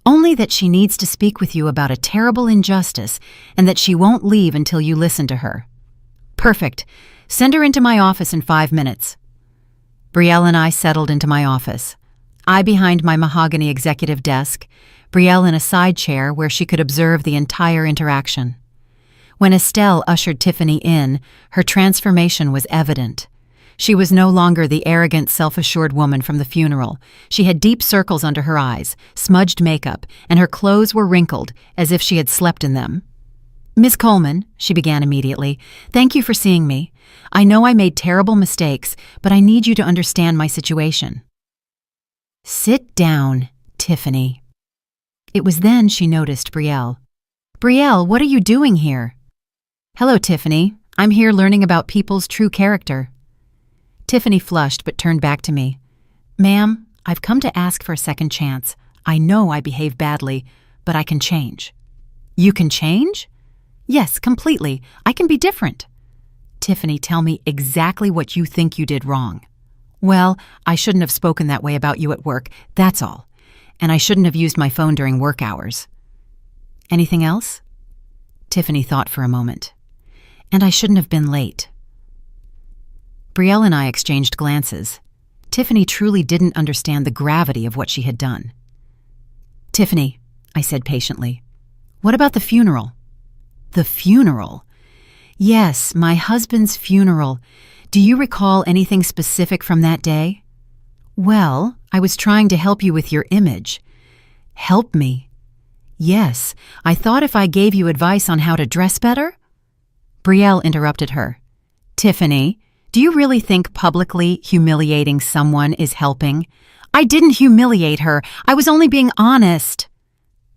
[SPEAKER 1] Only that she needs to speak with you about a terrible injustice and that she won't leave until you listen to her. Perfect. Send her into my office in 5 minutes. Brielle and I settled into my office. I behind my mahogany executive desk, Brielle in a side chair where she could observe the entire interaction. When Estelle ushered Tiffany in, her transformation was evident. She was no longer the arrogant, self-assured woman from the funeral. She had deep circles under her eyes, smudged makeup, and her clothes were wrinkled as if she had slept in them. Miss Coleman, she began immediately, thank you for seeing me. I know I made terrible mistakes, but I need you to understand my situation. Sit down, Tiffany. It was then she noticed Brielle. Brielle, what are you doing here? Hello, Tiffany. I'm here learning about people's true character. Tiffany flushed but turned back to me. Ma'am, I've come to ask for a second chance. I know I behave badly, but I can change. You can change? Yes, completely. I can be different. Tiffany, tell me exactly what you think you did wrong. Well, I shouldn't have spoken that way about you at work, that's all. And I shouldn't have used my phone during work hours. Anything else? Tiffany thought for a moment. And I shouldn't have been late. Brielle and I exchanged glances. Tiffany truly didn't understand the gravity of what she had done. Tiffany, I said patiently, what about the funeral? The funeral? Yes, my husband's funeral. Do you recall anything specific from that day? Well, I was trying to help you with your image. Help me? Yes, I thought if I gave you advice on how to dress better? Brielle interrupted her. Tiffany, do you really think publicly humiliating someone is helping? I didn't humiliate her. I was only being honest.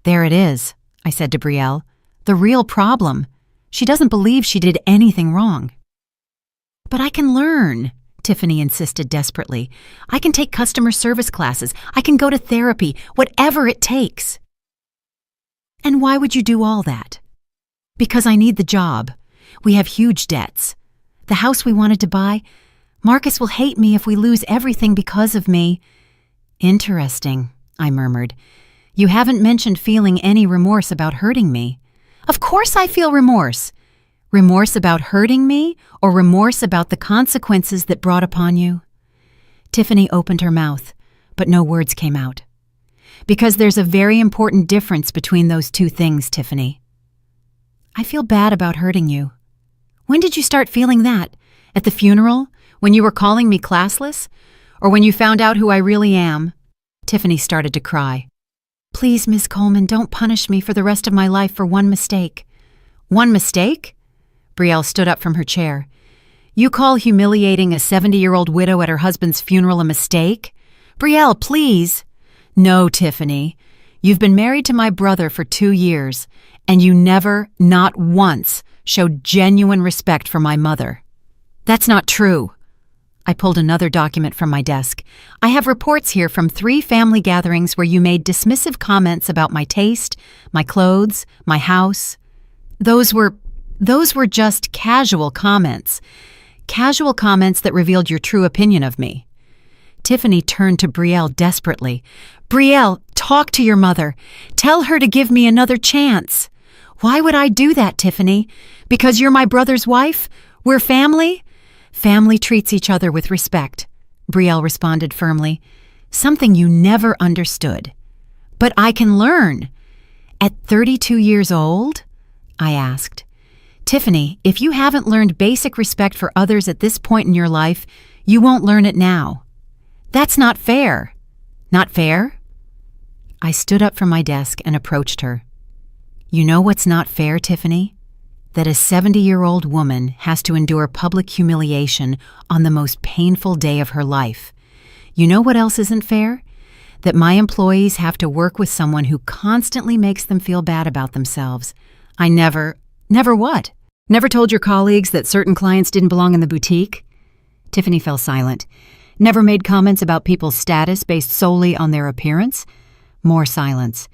[SPEAKER 1] There it is, I said to Brielle. The real problem. She doesn't believe she did anything wrong. But I can learn, Tiffany insisted desperately. I can take customer service classes. I can go to therapy, whatever it takes. And why would you do all that? Because I need the job. We have huge debts. The house we wanted to buy. Marcus will hate me if we lose everything because of me. Interesting, I murmured. You haven't mentioned feeling any remorse about hurting me. Of course I feel remorse. Remorse about hurting me or remorse about the consequences that brought upon you? Tiffany opened her mouth, but no words came out. Because there's a very important difference between those two things, Tiffany. I feel bad about hurting you. When did you start feeling that? At the funeral? When you were calling me classless? Or when you found out who I really am? Tiffany started to cry. Please, Miss Coleman, don't punish me for the rest of my life for one mistake. One mistake? Brielle stood up from her chair. You call humiliating a 70-year-old widow at her husband's funeral a mistake? Brielle, please. No, Tiffany. You've been married to my brother for 2 years, and you never, not once, showed genuine respect for my mother. That's not true. I pulled another document from my desk. I have reports here from 3 family gatherings where you made dismissive comments about my taste, my clothes, my house. Those were just casual comments. Casual comments that revealed your true opinion of me. Tiffany turned to Brielle desperately. Brielle, talk to your mother. Tell her to give me another chance. Why would I do that, Tiffany? Because you're my brother's wife? We're family? Family treats each other with respect, Brielle responded firmly. Something you never understood. But I can learn. At 32 years old? I asked. Tiffany, if you haven't learned basic respect for others at this point in your life, you won't learn it now. That's not fair. Not fair? I stood up from my desk and approached her. You know what's not fair, Tiffany? That a 70-year-old woman has to endure public humiliation on the most painful day of her life. You know what else isn't fair? That my employees have to work with someone who constantly makes them feel bad about themselves. I never what? Never told your colleagues that certain clients didn't belong in the boutique? Tiffany fell silent. Never made comments about people's status based solely on their appearance? More silence.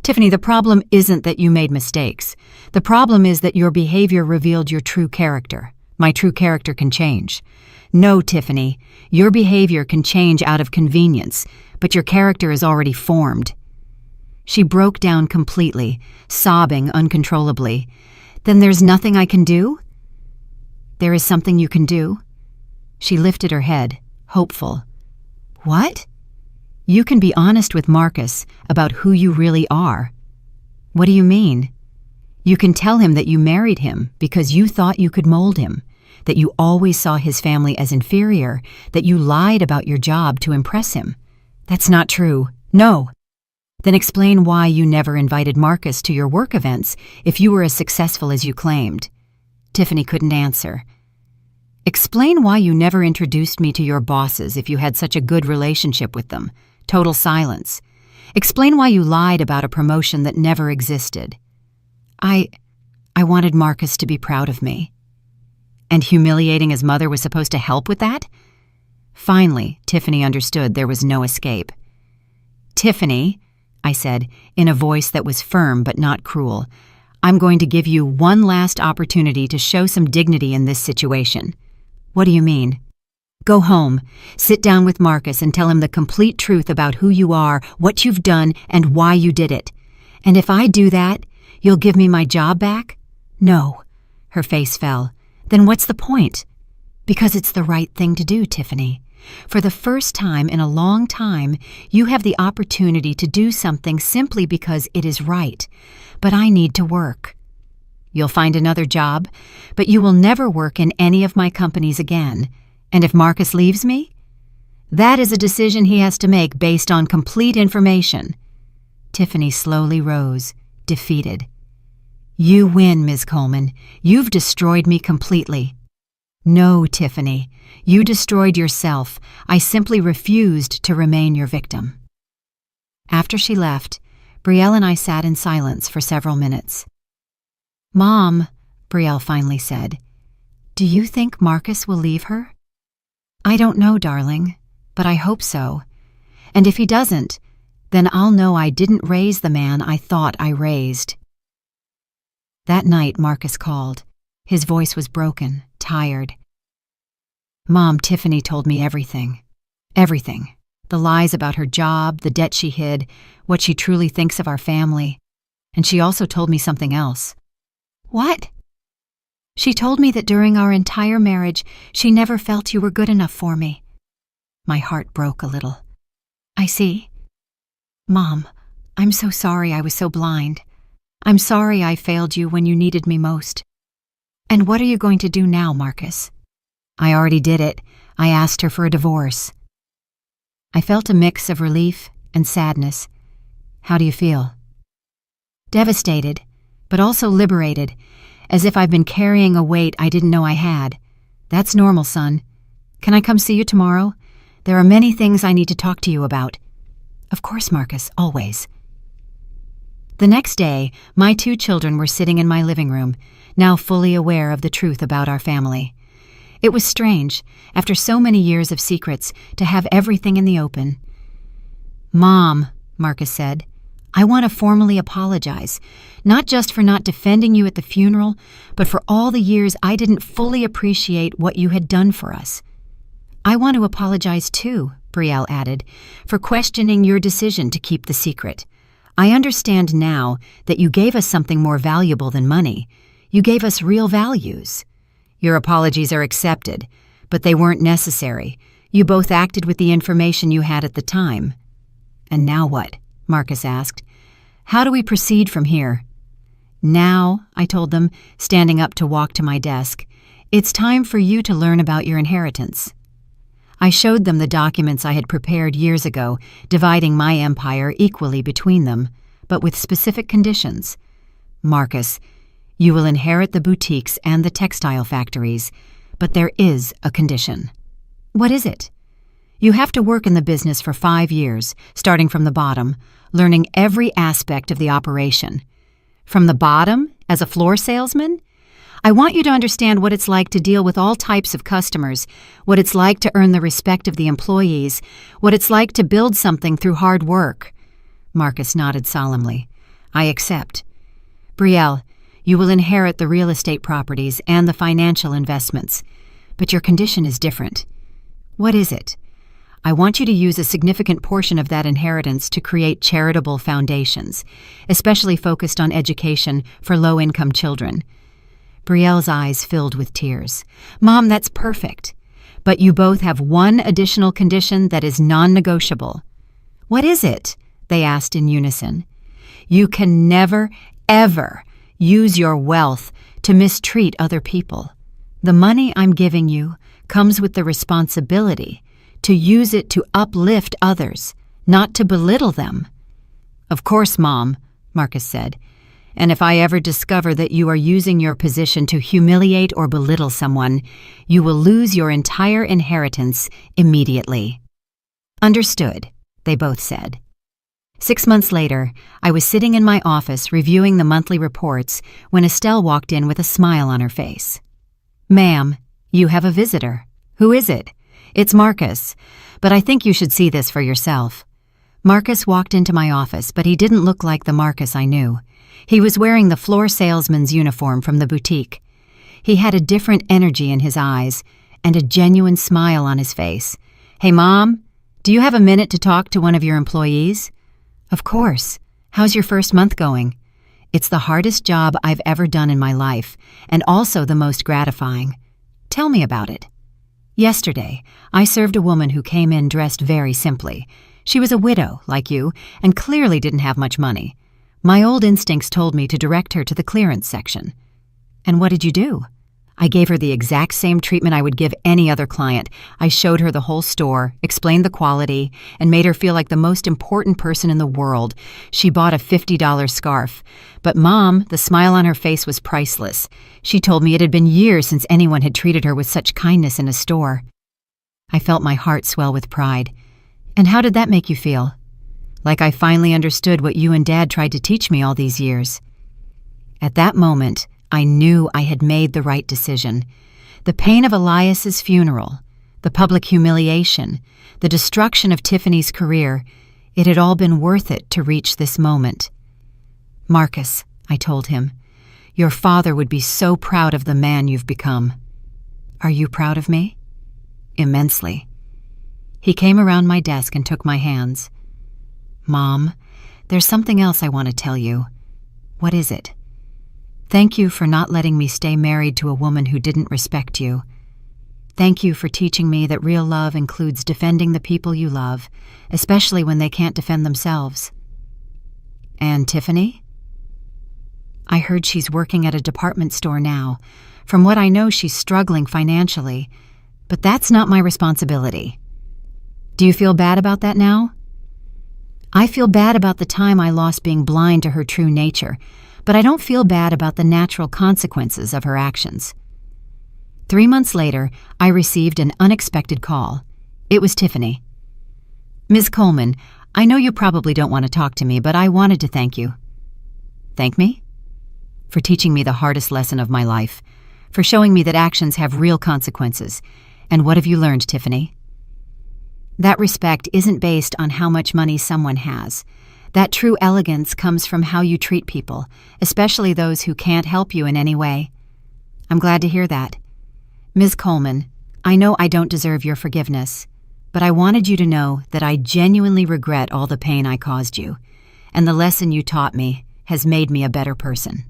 [SPEAKER 1] Tiffany, the problem isn't that you made mistakes. The problem is that your behavior revealed your true character. My true character can change. No, Tiffany, your behavior can change out of convenience, but your character is already formed. She broke down completely, sobbing uncontrollably. Then there's nothing I can do? There is something you can do. She lifted her head, hopeful. What? You can be honest with Marcus about who you really are. What do you mean? You can tell him that you married him because you thought you could mold him, that you always saw his family as inferior, that you lied about your job to impress him. That's not true. No. Then explain why you never invited Marcus to your work events if you were as successful as you claimed. Tiffany couldn't answer. Explain why you never introduced me to your bosses if you had such a good relationship with them. Total silence. Explain why you lied about a promotion that never existed. I wanted Marcus to be proud of me. And humiliating his mother was supposed to help with that? Finally, Tiffany understood there was no escape. Tiffany, I said, in a voice that was firm but not cruel, I'm going to give you one last opportunity to show some dignity in this situation. What do you mean? Go home, sit down with Marcus and tell him the complete truth about who you are, what you've done, and why you did it. And if I do that, you'll give me my job back? No. Her face fell. Then what's the point? Because it's the right thing to do, Tiffany. For the first time in a long time, you have the opportunity to do something simply because it is right. But I need to work. You'll find another job, but you will never work in any of my companies again. And if Marcus leaves me? That is a decision he has to make based on complete information. Tiffany slowly rose, defeated. You win, Ms. Coleman. You've destroyed me completely. No, Tiffany. You destroyed yourself. I simply refused to remain your victim. After she left, Brielle and I sat in silence for several minutes. Mom, Brielle finally said, do you think Marcus will leave her? I don't know, darling, but I hope so. And if he doesn't, then I'll know I didn't raise the man I thought I raised. That night, Marcus called. His voice was broken, tired. Mom, Tiffany told me everything. Everything. The lies about her job, the debt she hid, what she truly thinks of our family. And she also told me something else. What? She told me that during our entire marriage, she never felt you were good enough for me. My heart broke a little. I see. Mom, I'm so sorry I was so blind. I'm sorry I failed you when you needed me most. And what are you going to do now, Marcus? I already did it. I asked her for a divorce. I felt a mix of relief and sadness. How do you feel? Devastated, but also liberated, as if I've been carrying a weight I didn't know I had. That's normal, son. Can I come see you tomorrow? There are many things I need to talk to you about. Of course, Marcus, always. The next day, my 2 children were sitting in my living room, now fully aware of the truth about our family. It was strange, after so many years of secrets, to have everything in the open. Mom, Marcus said, I want to formally apologize, not just for not defending you at the funeral, but for all the years I didn't fully appreciate what you had done for us. I want to apologize too, Brielle added, for questioning your decision to keep the secret. I understand now that you gave us something more valuable than money. You gave us real values. Your apologies are accepted, but they weren't necessary. You both acted with the information you had at the time. And now what? Marcus asked. How do we proceed from here? Now, I told them, standing up to walk to my desk, it's time for you to learn about your inheritance. I showed them the documents I had prepared years ago, dividing my empire equally between them, but with specific conditions. Marcus, you will inherit the boutiques and the textile factories, but there is a condition. What is it? You have to work in the business for 5 years, starting from the bottom, learning every aspect of the operation. From the bottom, as a floor salesman? I want you to understand what it's like to deal with all types of customers, what it's like to earn the respect of the employees, what it's like to build something through hard work. Marcus nodded solemnly. I accept. Belle, you will inherit the real estate properties and the financial investments, but your condition is different. What is it? I want you to use a significant portion of that inheritance to create charitable foundations, especially focused on education for low-income children. Brielle's eyes filled with tears. Mom, that's perfect. But you both have one additional condition that is non-negotiable. What is it? They asked in unison. You can never, ever use your wealth to mistreat other people. The money I'm giving you comes with the responsibility to use it to uplift others, not to belittle them. Of course, Mom, Marcus said. And if I ever discover that you are using your position to humiliate or belittle someone, you will lose your entire inheritance immediately. Understood, they both said. 6 months later, I was sitting in my office reviewing the monthly reports when Estelle walked in with a smile on her face. Ma'am, you have a visitor. Who is it? It's Marcus, but I think you should see this for yourself. Marcus walked into my office, but he didn't look like the Marcus I knew. He was wearing the floor salesman's uniform from the boutique. He had a different energy in his eyes and a genuine smile on his face. Hey, Mom, do you have a minute to talk to one of your employees? Of course. How's your first month going? It's the hardest job I've ever done in my life, and also the most gratifying. Tell me about it. Yesterday, I served a woman who came in dressed very simply. She was a widow, like you, and clearly didn't have much money. My old instincts told me to direct her to the clearance section. And what did you do? I gave her the exact same treatment I would give any other client. I showed her the whole store, explained the quality, and made her feel like the most important person in the world. She bought a $50 scarf. But Mom, the smile on her face was priceless. She told me it had been years since anyone had treated her with such kindness in a store. I felt my heart swell with pride. And how did that make you feel? Like I finally understood what you and Dad tried to teach me all these years. At that moment, I knew I had made the right decision. The pain of Elias's funeral, the public humiliation, the destruction of Tiffany's career, it had all been worth it to reach this moment. Marcus, I told him, your father would be so proud of the man you've become. Are you proud of me? Immensely. He came around my desk and took my hands. Mom, there's something else I want to tell you. What is it? Thank you for not letting me stay married to a woman who didn't respect you. Thank you for teaching me that real love includes defending the people you love, especially when they can't defend themselves. And Tiffany? I heard she's working at a department store now. From what I know, she's struggling financially, but that's not my responsibility. Do you feel bad about that now? I feel bad about the time I lost being blind to her true nature, but I don't feel bad about the natural consequences of her actions. 3 months later, I received an unexpected call. It was Tiffany. Ms. Coleman, I know you probably don't want to talk to me, but I wanted to thank you. Thank me? For teaching me the hardest lesson of my life, for showing me that actions have real consequences. And what have you learned, Tiffany? That respect isn't based on how much money someone has. That true elegance comes from how you treat people, especially those who can't help you in any way. I'm glad to hear that. Ms. Coleman, I know I don't deserve your forgiveness, but I wanted you to know that I genuinely regret all the pain I caused you, and the lesson you taught me has made me a better person.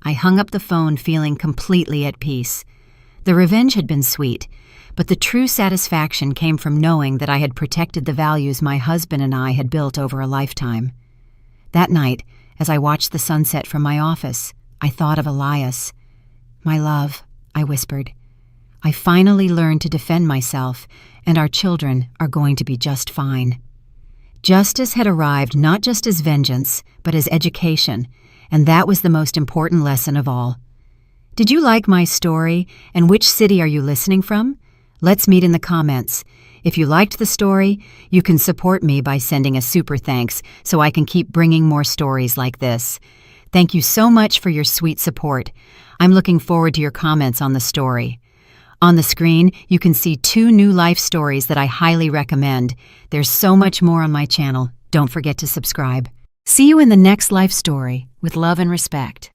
[SPEAKER 1] I hung up the phone feeling completely at peace. The revenge had been sweet, but the true satisfaction came from knowing that I had protected the values my husband and I had built over a lifetime. That night, as I watched the sunset from my office, I thought of Elias. My love, I whispered. I finally learned to defend myself, and our children are going to be just fine. Justice had arrived not just as vengeance, but as education, and that was the most important lesson of all. Did you like my story, and which city are you listening from? Let's meet in the comments. If you liked the story, you can support me by sending a super thanks so I can keep bringing more stories like this. Thank you so much for your sweet support. I'm looking forward to your comments on the story. On the screen, you can see 2 new life stories that I highly recommend. There's so much more on my channel. Don't forget to subscribe. See you in the next life story with love and respect.